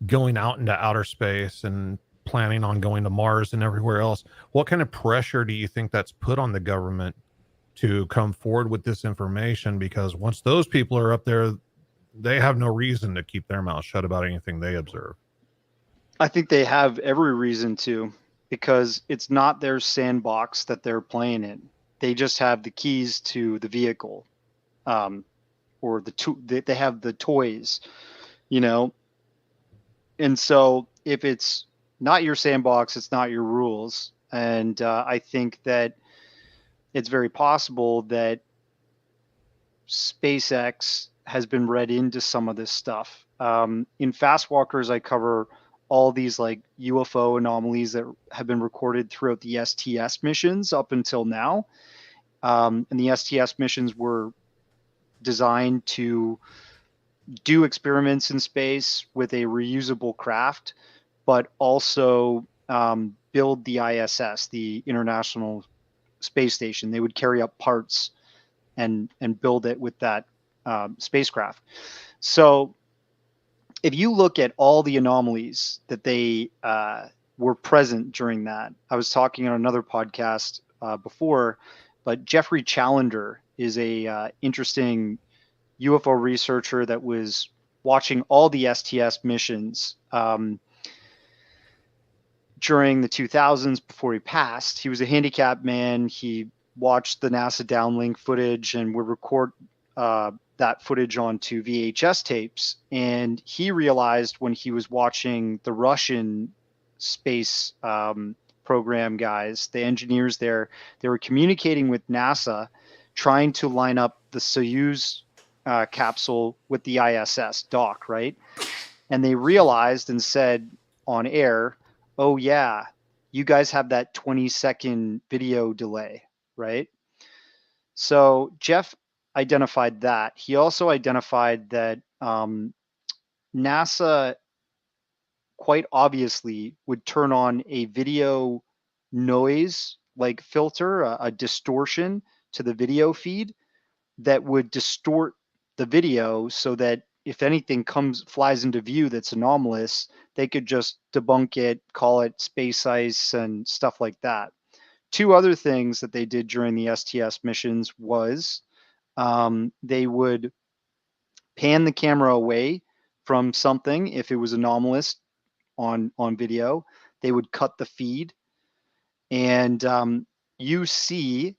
going out into outer space and planning on going to Mars and everywhere else. What kind of pressure do you think that's put on the government to come forward with this information? Because once those people are up there, they have no reason to keep their mouth shut about anything they observe. I think they have every reason to, because it's not their sandbox that they're playing in. They just have the keys to the vehicle, or they have the toys, you know. And so if it's not your sandbox, it's not your rules. And I think that it's very possible that SpaceX has been read into some of this stuff. In Fast Walkers, I cover all these like UFO anomalies that have been recorded throughout the STS missions up until now. And the STS missions were designed to do experiments in space with a reusable craft, but also build the ISS, the International Space Station. They would carry up parts and build it with that spacecraft. So if you look at all the anomalies that they were present during that, I was talking on another podcast before, but Jeffrey Challenger is a interesting UFO researcher that was watching all the STS missions during the 2000s before he passed. He was a handicapped man. He watched the NASA downlink footage and would record that footage onto VHS tapes. And he realized when he was watching the Russian space program guys, the engineers there, they were communicating with NASA, trying to line up the Soyuz capsule with the ISS dock, right? And they realized and said on air, oh yeah, you guys have that 20-second video delay, right? So Jeff identified that. He also identified that NASA quite obviously would turn on a video noise like filter, a distortion to the video feed that would distort the video so that if anything flies into view that's anomalous, they could just debunk it, call it space ice and stuff like that. Two other things that they did during the STS missions was they would pan the camera away from something if it was anomalous on video. They would cut the feed, and you see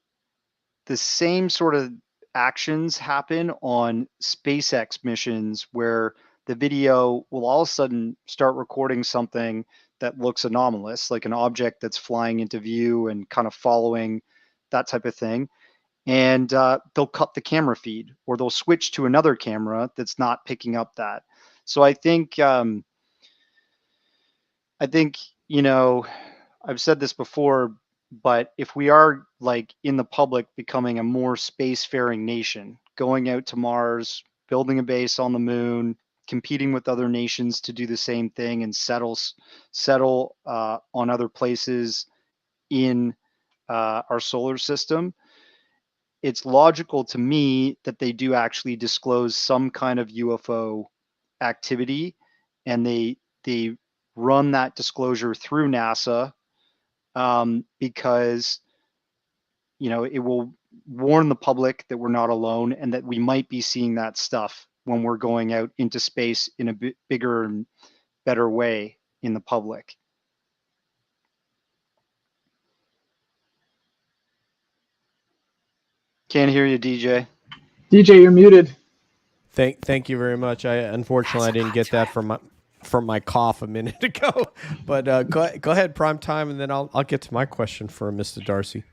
the same sort of actions happen on SpaceX missions where the video will all of a sudden start recording something that looks anomalous, like an object that's flying into view and kind of following that type of thing. And they'll cut the camera feed, or they'll switch to another camera that's not picking up that. So I think, you know, I've said this before, but if we are like in the public becoming a more spacefaring nation, going out to Mars, building a base on the moon, competing with other nations to do the same thing and settle on other places in our solar system, it's logical to me that they do actually disclose some kind of UFO activity, and they run that disclosure through NASA, because it will warn the public that we're not alone and that we might be seeing that stuff when we're going out into space in a bigger and better way in the public. Can't hear you, DJ. DJ, you're muted. Thank you very much. Unfortunately I didn't get that from my cough a minute ago. But go ahead, prime time, and then I'll get to my question for Mr. Darcy.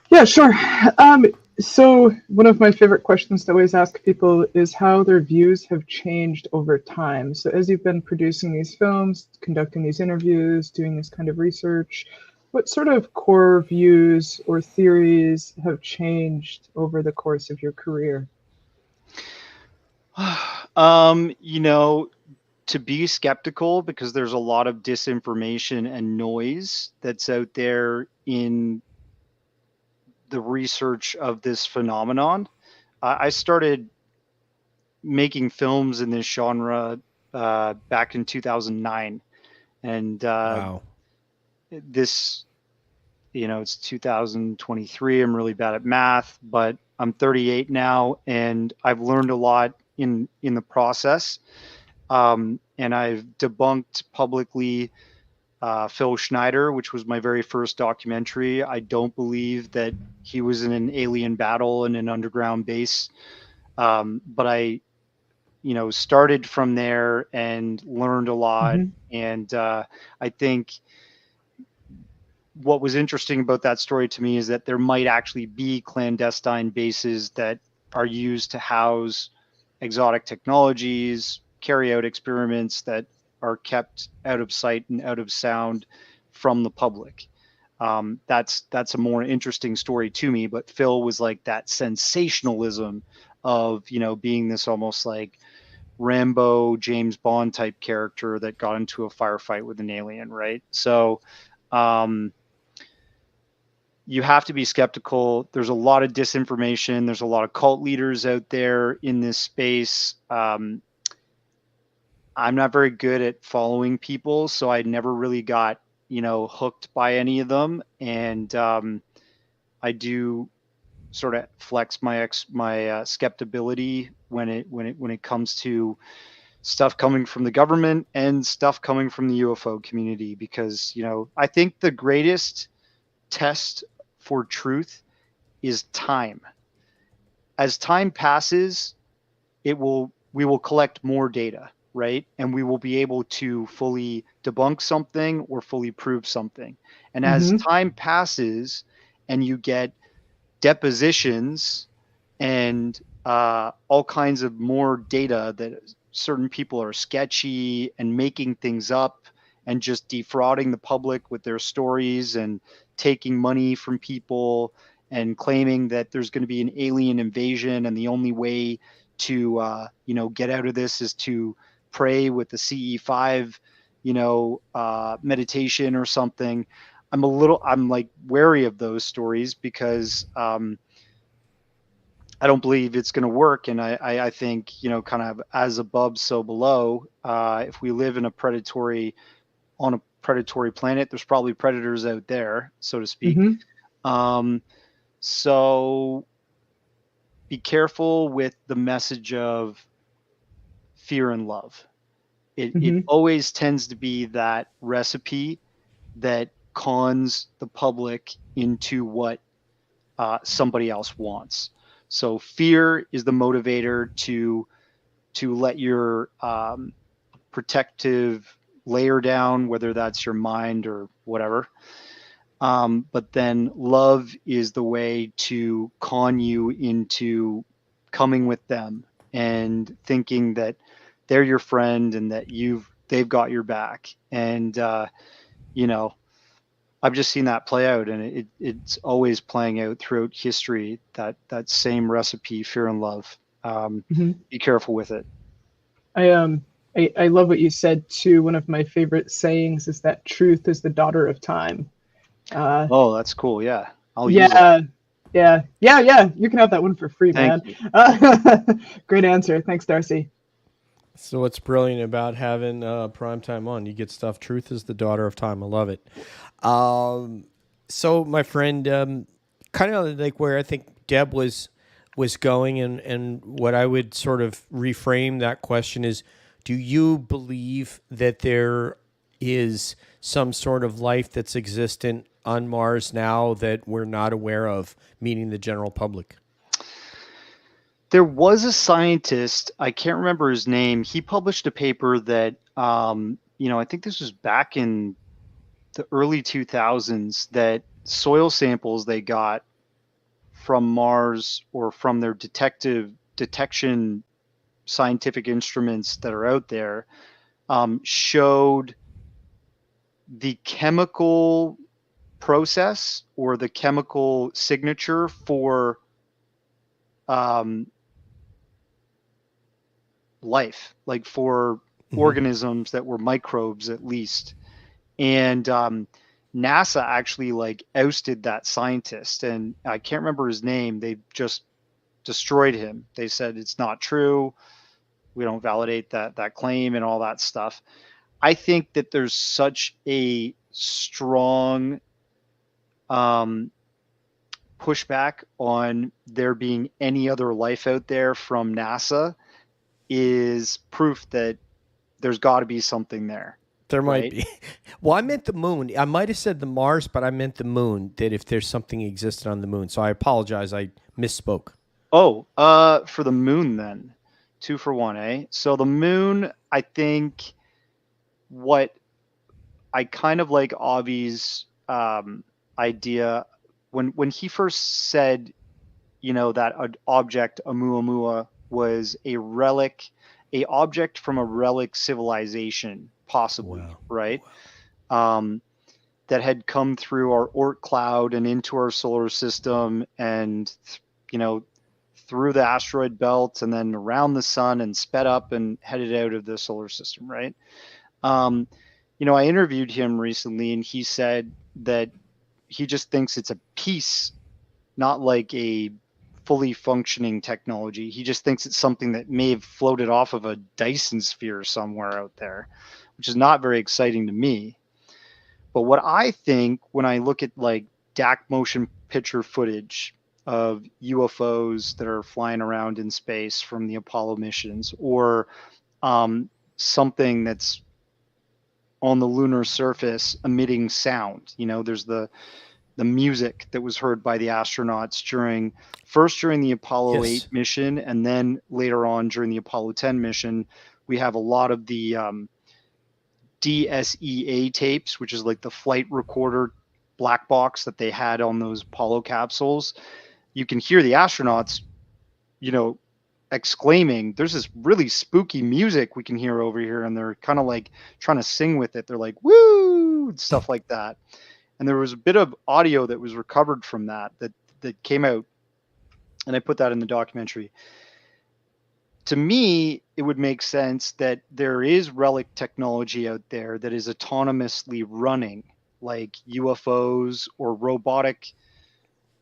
Yeah, sure. So one of my favorite questions to always ask people is how their views have changed over time. So as you've been producing these films, conducting these interviews, doing this kind of research, what sort of core views or theories have changed over the course of your career? To be skeptical, because there's a lot of disinformation and noise that's out there in the research of this phenomenon. I started making films in this genre back in 2009, and Wow. This, it's 2023. I'm really bad at math, but I'm 38 now, and I've learned a lot in the process. And I've debunked publicly Phil Schneider, which was my very first documentary. I don't believe that he was in an alien battle in an underground base. But I, started from there and learned a lot. Mhm. And I think what was interesting about that story to me is that there might actually be clandestine bases that are used to house exotic technologies, carry out experiments that are kept out of sight and out of sound from the public. That's a more interesting story to me, but Phil was like that sensationalism of, being this almost like Rambo, James Bond type character that got into a firefight with an alien, right? So you have to be skeptical. There's a lot of disinformation. There's a lot of cult leaders out there in this space. I'm not very good at following people, so I never really got, hooked by any of them. And I do sort of flex my skeptibility when it comes to stuff coming from the government and stuff coming from the UFO community, because, you know, I think the greatest test for truth is time. As time passes, we will collect more data, right? And we will be able to fully debunk something or fully prove something. And as time passes and you get depositions and all kinds of more data that certain people are sketchy and making things up and just defrauding the public with their stories and taking money from people and claiming that there's going to be an alien invasion and the only way to you know, get out of this is to pray with the CE5, you know, meditation or something. I'm like wary of those stories because I don't believe it's going to work. And I think, you know, kind of as above, so below. If we live in on a predatory planet, there's probably predators out there, so to speak. So be careful with the message of fear and love. It always tends to be that recipe that cons the public into what somebody else wants. So fear is the motivator to let your protective layer down, whether that's your mind or whatever. But then love is the way to con you into coming with them and thinking that they're your friend and that they've got your back. And you know, I've just seen that play out, and it's always playing out throughout history, that same recipe, fear and love. Be careful with it. I love what you said too. One of my favorite sayings is that truth is the daughter of time. Oh, that's cool. Yeah. I'll use Yeah. You can have that one for free, Thank man. Great answer. Thanks, Darcy. So what's brilliant about having Primetime on? You get stuff. Truth is the daughter of time. I love it. So my friend, kind of like where I think Deb was going, and what I would sort of reframe that question is, do you believe that there is some sort of life that's existent on Mars now that we're not aware of, meaning the general public? There was a scientist, I can't remember his name. He published a paper that, you know, I think this was back in the early 2000s, that soil samples they got from Mars or from their detection scientific instruments that are out there showed the chemical process or the chemical signature for life, like for organisms that were microbes at least. And NASA actually like ousted that scientist, and I can't remember his name. They just destroyed him. They said it's not true. We don't validate that claim and all that stuff. I think that there's such a strong pushback on there being any other life out there from NASA is proof that there's got to be something there. There might be. Well, I meant the moon. I might have said the Mars, but I meant the moon, that if there's something existed on the moon. So I apologize. I misspoke. Oh, for the moon then. 2 for 1, eh? So the moon, I think what I kind of like Avi's idea when he first said, you know, that an object, Oumuamua, was a relic, a object from a relic civilization, possibly, right? That had come through our Oort cloud and into our solar system, and you know, through the asteroid belt and then around the sun and sped up and headed out of the solar system, right? You know, I interviewed him recently, and he said that he just thinks it's a piece, not like a fully functioning technology. He just thinks it's something that may have floated off of a Dyson sphere somewhere out there, which is not very exciting to me. But what I think when I look at like DAC motion picture footage of UFOs that are flying around in space from the Apollo missions, or something that's on the lunar surface emitting sound. You know, there's the music that was heard by the astronauts during the Apollo Yes. 8 mission, and then later on during the Apollo 10 mission. We have a lot of the DSEA tapes, which is like the flight recorder black box that they had on those Apollo capsules. You can hear the astronauts, you know, exclaiming, there's this really spooky music we can hear over here, and they're kind of like trying to sing with it. They're like, woo, stuff like that. And there was a bit of audio that was recovered from that came out, and I put that in the documentary. To me, it would make sense that there is relic technology out there that is autonomously running, like UFOs or robotic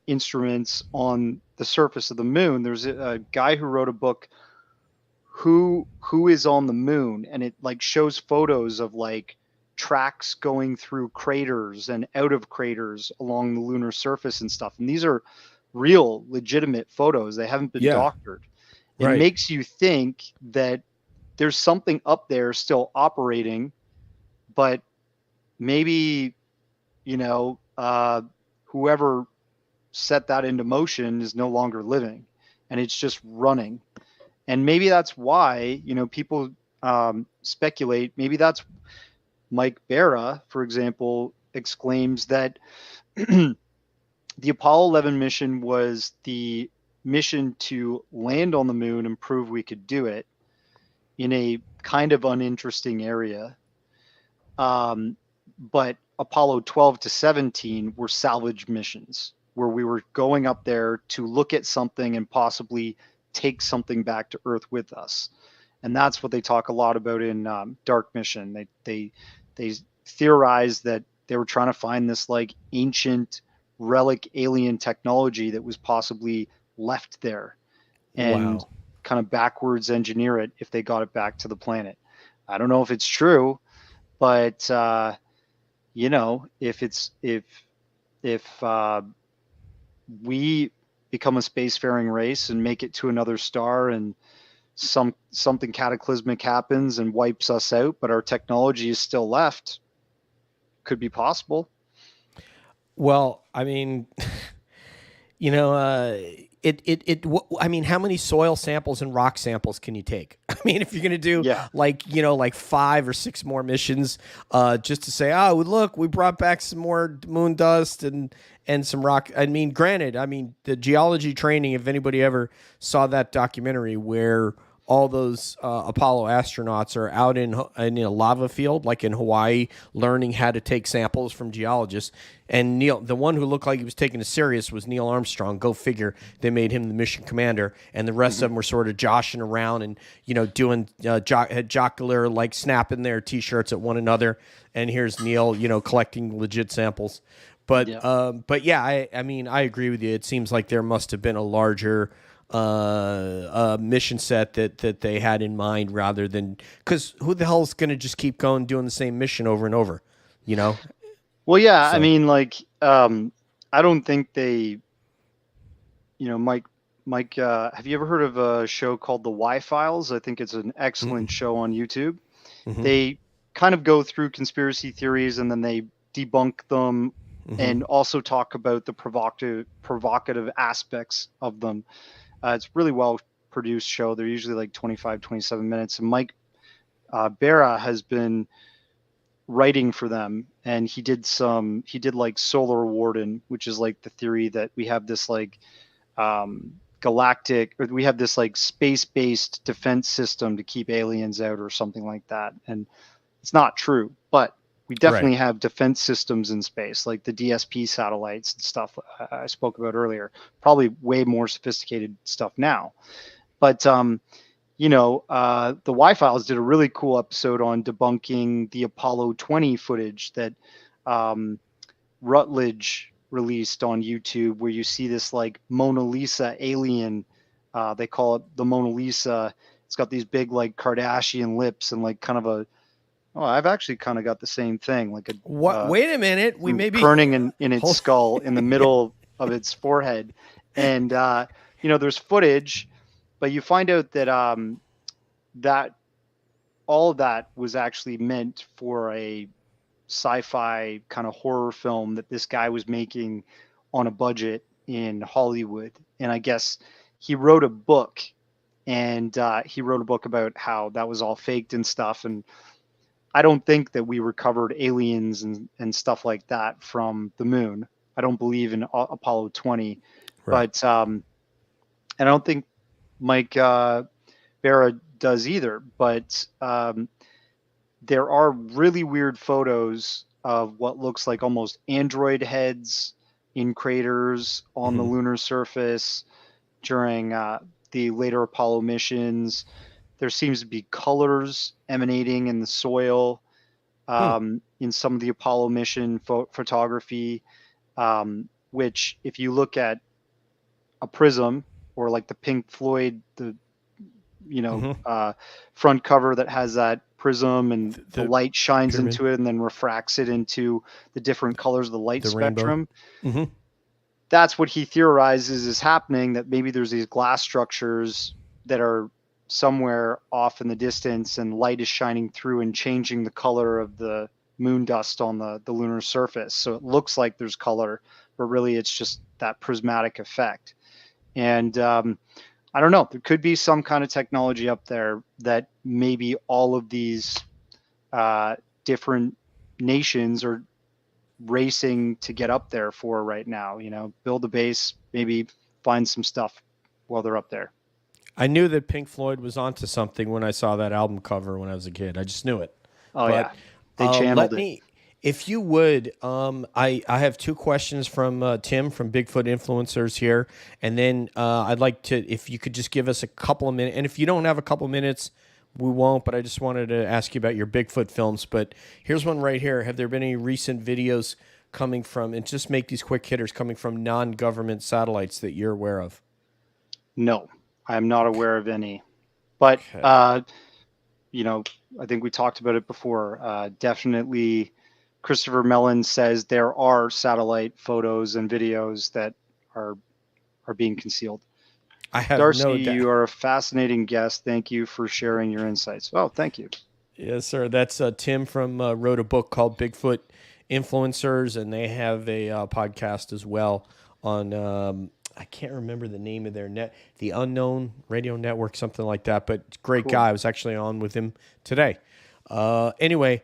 instruments on the surface of the moon. There's a guy who wrote a book, who is on the moon, and it like shows photos of like tracks going through craters and out of craters along the lunar surface and stuff. And these are real, legitimate photos. They haven't been doctored. It Right. makes you think that there's something up there still operating, but maybe, you know, whoever set that into motion is no longer living, and it's just running. And maybe that's why, you know, people speculate. Maybe that's Mike Barra, for example, exclaims that the Apollo 11 mission was the mission to land on the moon and prove we could do it in a kind of uninteresting area. But Apollo 12 to 17 were salvage missions, where we were going up there to look at something and possibly take something back to Earth with us. And that's what they talk a lot about in Dark Mission. They theorized that they were trying to find this like ancient relic alien technology that was possibly left there, and kind of backwards engineer it if they got it back to the planet. I don't know if it's true, but you know, if we become a spacefaring race and make it to another star, and something cataclysmic happens and wipes us out, but our technology is still left, could be possible. Well, I mean, you know, I mean, how many soil samples and rock samples can you take? I mean, if you're going to do like, you know, like 5 or 6 more missions, just to say, oh, look, we brought back some more moon dust and some rock. I mean, granted, I mean, the geology training, if anybody ever saw that documentary where all those Apollo astronauts are out in a lava field, like in Hawaii, learning how to take samples from geologists. And Neil, the one who looked like he was taking it serious, was Neil Armstrong. Go figure. They made him the mission commander, and the rest of them were sort of joshing around and, you know, doing jocular, like snapping their T-shirts at one another. And here's Neil, you know, collecting legit samples. But yeah, I mean, I agree with you. It seems like there must have been a larger mission set that they had in mind, rather than, because who the hell is going to just keep going doing the same mission over and over, you know? Well, yeah, so. I mean, like, I don't think they, you know, Mike, have you ever heard of a show called The Y-Files? I think it's an excellent show on YouTube. They kind of go through conspiracy theories and then they debunk them, and also talk about the provocative aspects of them. It's really well produced show. They're usually like 25, 27 minutes. And Mike Barra has been writing for them, and he did like Solar Warden, which is like the theory that we have this like galactic, or we have this like space-based defense system to keep aliens out or something like that. And it's not true, but we definitely have defense systems in space, like the DSP satellites and stuff I spoke about earlier. Probably way more sophisticated stuff now. But, you know, the Y-Files did a really cool episode on debunking the Apollo 20 footage that Rutledge released on YouTube, where you see this like Mona Lisa alien. They call it the Mona Lisa. It's got these big like Kardashian lips and like kind of a, oh, I've actually kind of got the same thing. Like a what? Wait a minute, we may be burning in its skull in the middle of its forehead, and you know, there's footage, but you find out that that all of that was actually meant for a sci-fi kind of horror film that this guy was making on a budget in Hollywood. And I guess he wrote a book, and he wrote a book about how that was all faked and stuff. And I don't think that we recovered aliens and stuff like that from the moon. I don't believe in Apollo 20, Right. but and I don't think Mike Barra does either. But there are really weird photos of what looks like almost android heads in craters on the lunar surface during the later Apollo missions. There seems to be colors emanating in the soil in some of the Apollo mission photography, which if you look at a prism or like the Pink Floyd, the front cover that has that prism and the light shines pyramid. into it and then refracts it into the different colors of the light The rainbow. spectrum. Mm-hmm. That's what he theorizes is happening, that maybe there's these glass structures that are somewhere off in the distance and light is shining through and changing the color of the moon dust on the lunar surface. So it looks like there's color, but really it's just that prismatic effect. And I don't know, there could be some kind of technology up there that maybe all of these different nations are racing to get up there for right now. Build a base, maybe find some stuff while they're up there. I knew that Pink Floyd was onto something when I saw that album cover when I was a kid. I just knew it. Oh, But, yeah. They channeled let me, if you would, I have two questions from Tim from Bigfoot Influencers here. And then I'd like to, if you could just give us a couple of minutes. And if you don't have a couple of minutes, we won't. But I just wanted to ask you about your Bigfoot films. But here's one right here. Have there been any recent videos coming from, and just make these quick hitters, coming from non-government satellites that you're aware of? No, I'm not aware of any. But, Okay. I think we talked about it before. Definitely Christopher Mellon says there are satellite photos and videos that are being concealed. I have Darcy, no doubt. you are a fascinating guest. Thank you for sharing your insights. Oh, thank you. Yes, sir. That's Tim from wrote a book called Bigfoot Influencers, and they have a podcast as well on I can't remember the name of their the Unknown Radio Network, something like that. But great Cool. guy. I was actually on with him today. Anyway,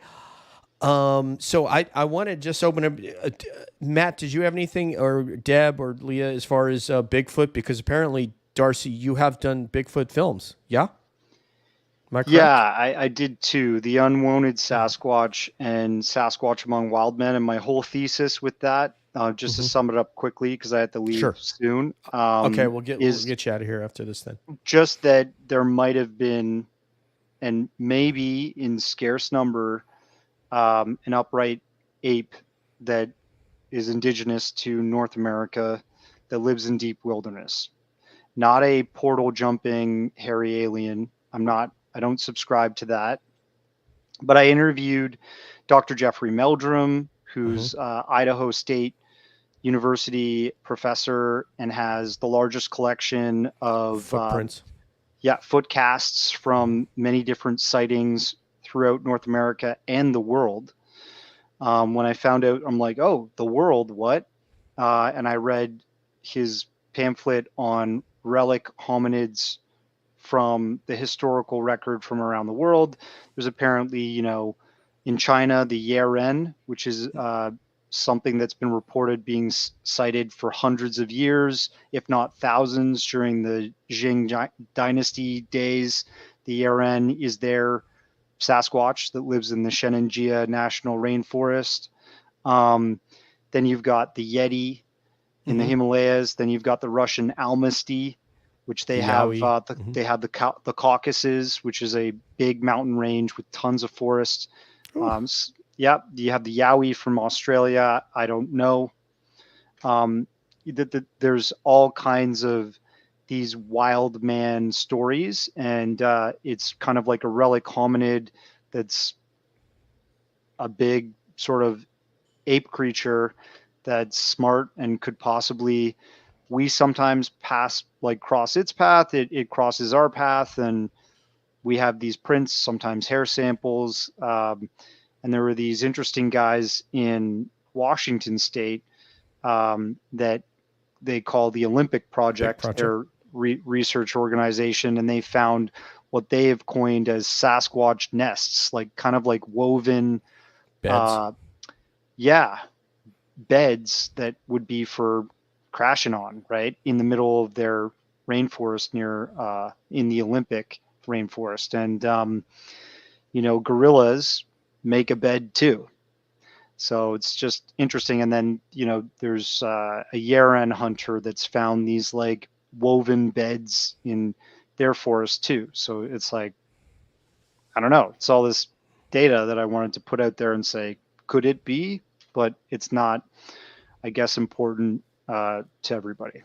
so I want to just open up. Matt, did you have anything, or Deb or Leah, as far as Bigfoot? Because apparently, Darcy, you have done Bigfoot films. Yeah. Am I correct? Yeah, I did too. The Unwanted Sasquatch and Sasquatch Among Wild Men, and my whole thesis with that, just to sum it up quickly, because I have to leave Sure. soon. Okay, we'll get you out of here after this then. Just that there might have been, and maybe in scarce number, an upright ape that is indigenous to North America that lives in deep wilderness. Not a portal jumping hairy alien. I don't subscribe to that. But I interviewed Dr. Jeffrey Meldrum, who's Idaho State University professor and has the largest collection of Footprints. foot casts from many different sightings throughout North America and the world. When I found out, I'm like, oh, the world, what? And I read his pamphlet on relic hominids from the historical record from around the world. There's apparently, in China, the Yeren, which is something that's been reported being cited for hundreds of years, if not thousands, during the Qing dynasty days. The Yeren is their Sasquatch that lives in the Shenanjia National Rainforest. Then you've got the Yeti in the Himalayas. Then you've got the Russian Almasty, which they have. They have the Caucasus, which is a big mountain range with tons of forests. You have the Yowie from Australia. I don't know. There's all kinds of these wild man stories, and it's kind of like a relic hominid that's a big sort of ape creature that's smart and could possibly, we sometimes cross its path, it crosses our path, and we have these prints, sometimes hair samples, and there were these interesting guys in Washington State that they call the Olympic Project. Their research organization, and they found what they have coined as Sasquatch nests, like kind of like woven Beds. Beds that would be for crashing on, right, in the middle of their rainforest near in the Olympic rainforest. And gorillas make a bed too, so it's just interesting. And then there's a Yaren hunter that's found these like woven beds in their forest too. So it's like, I don't know, it's all this data that I wanted to put out there and say, could it be? But it's not, I guess, important to everybody.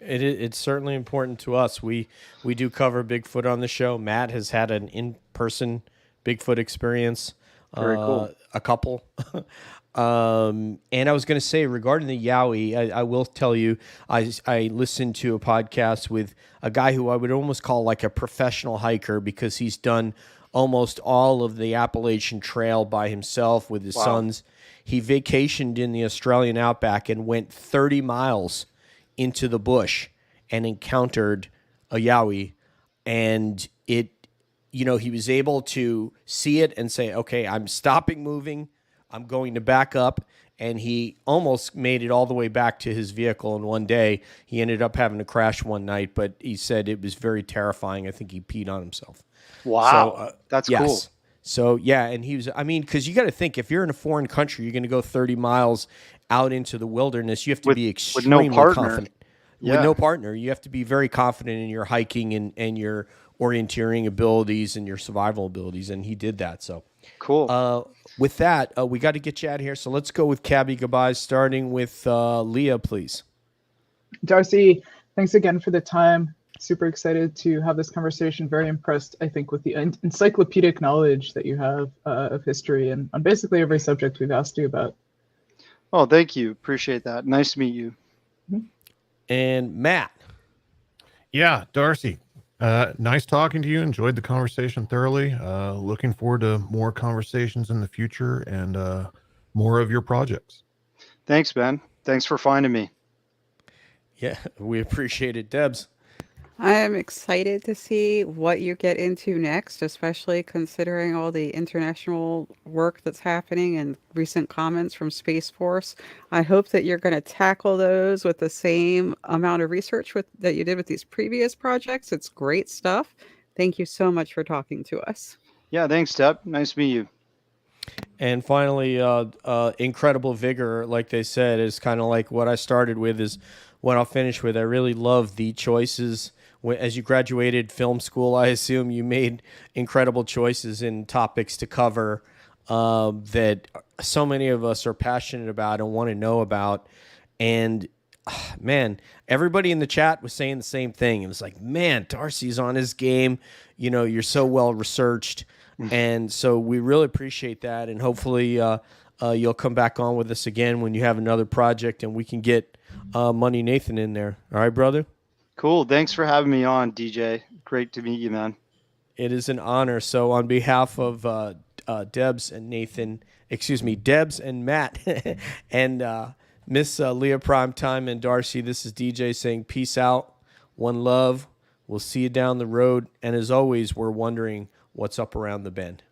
It's certainly important to us. We do cover Bigfoot on the show. Matt has had an in-person Bigfoot experience. Very cool. A couple. And I was going to say, regarding the Yowie, I will tell you, I listened to a podcast with a guy who I would almost call like a professional hiker, because he's done almost all of the Appalachian Trail by himself with his sons. He vacationed in the Australian outback and went 30 miles into the bush and encountered a Yowie, and he was able to see it and say, okay, I'm stopping moving. I'm going to back up. And he almost made it all the way back to his vehicle in one day. He ended up having to crash one night, but he said it was very terrifying. I think he peed on himself. Wow. So, that's yes. cool. So, yeah, and he was, because you got to think, if you're in a foreign country, you're going to go 30 miles out into the wilderness. You have to be extremely confident. Yeah. With no partner. You have to be very confident in your hiking and your orienteering abilities and your survival abilities, and he did that. So cool. With that, we got to get you out of here. So let's go with Cabby goodbyes, starting with Leah, please. Darcy, thanks again for the time. Super excited to have this conversation. Very impressed, I think, with the encyclopedic knowledge that you have of history and on basically every subject we've asked you about. Oh, thank you. Appreciate that. Nice to meet you. And Matt. Yeah, Darcy. Nice talking to you. Enjoyed the conversation thoroughly. Looking forward to more conversations in the future and more of your projects. Thanks, Ben. Thanks for finding me. Yeah, we appreciate it. Debs. I am excited to see what you get into next, especially considering all the international work that's happening and recent comments from Space Force. I hope that you're going to tackle those with the same amount of research that you did with these previous projects. It's great stuff. Thank you so much for talking to us. Yeah, thanks, Deb. Nice to meet you. And finally, incredible vigor, like they said, is kind of like what I started with, is what I'll finish with. I really love the choices. As you graduated film school, I assume you made incredible choices in topics to cover that so many of us are passionate about and want to know about. And man, everybody in the chat was saying the same thing. It was like, man, Darcy's on his game. You're so well researched. And so we really appreciate that. And hopefully you'll come back on with us again when you have another project and we can get Money Nathan in there. All right, brother? Cool. Thanks for having me on, DJ. Great to meet you, man. It is an honor. So on behalf of Debs and Matt and Miss Leah Primetime and Darcy, this is DJ saying peace out, one love. We'll see you down the road. And as always, we're wondering what's up around the bend.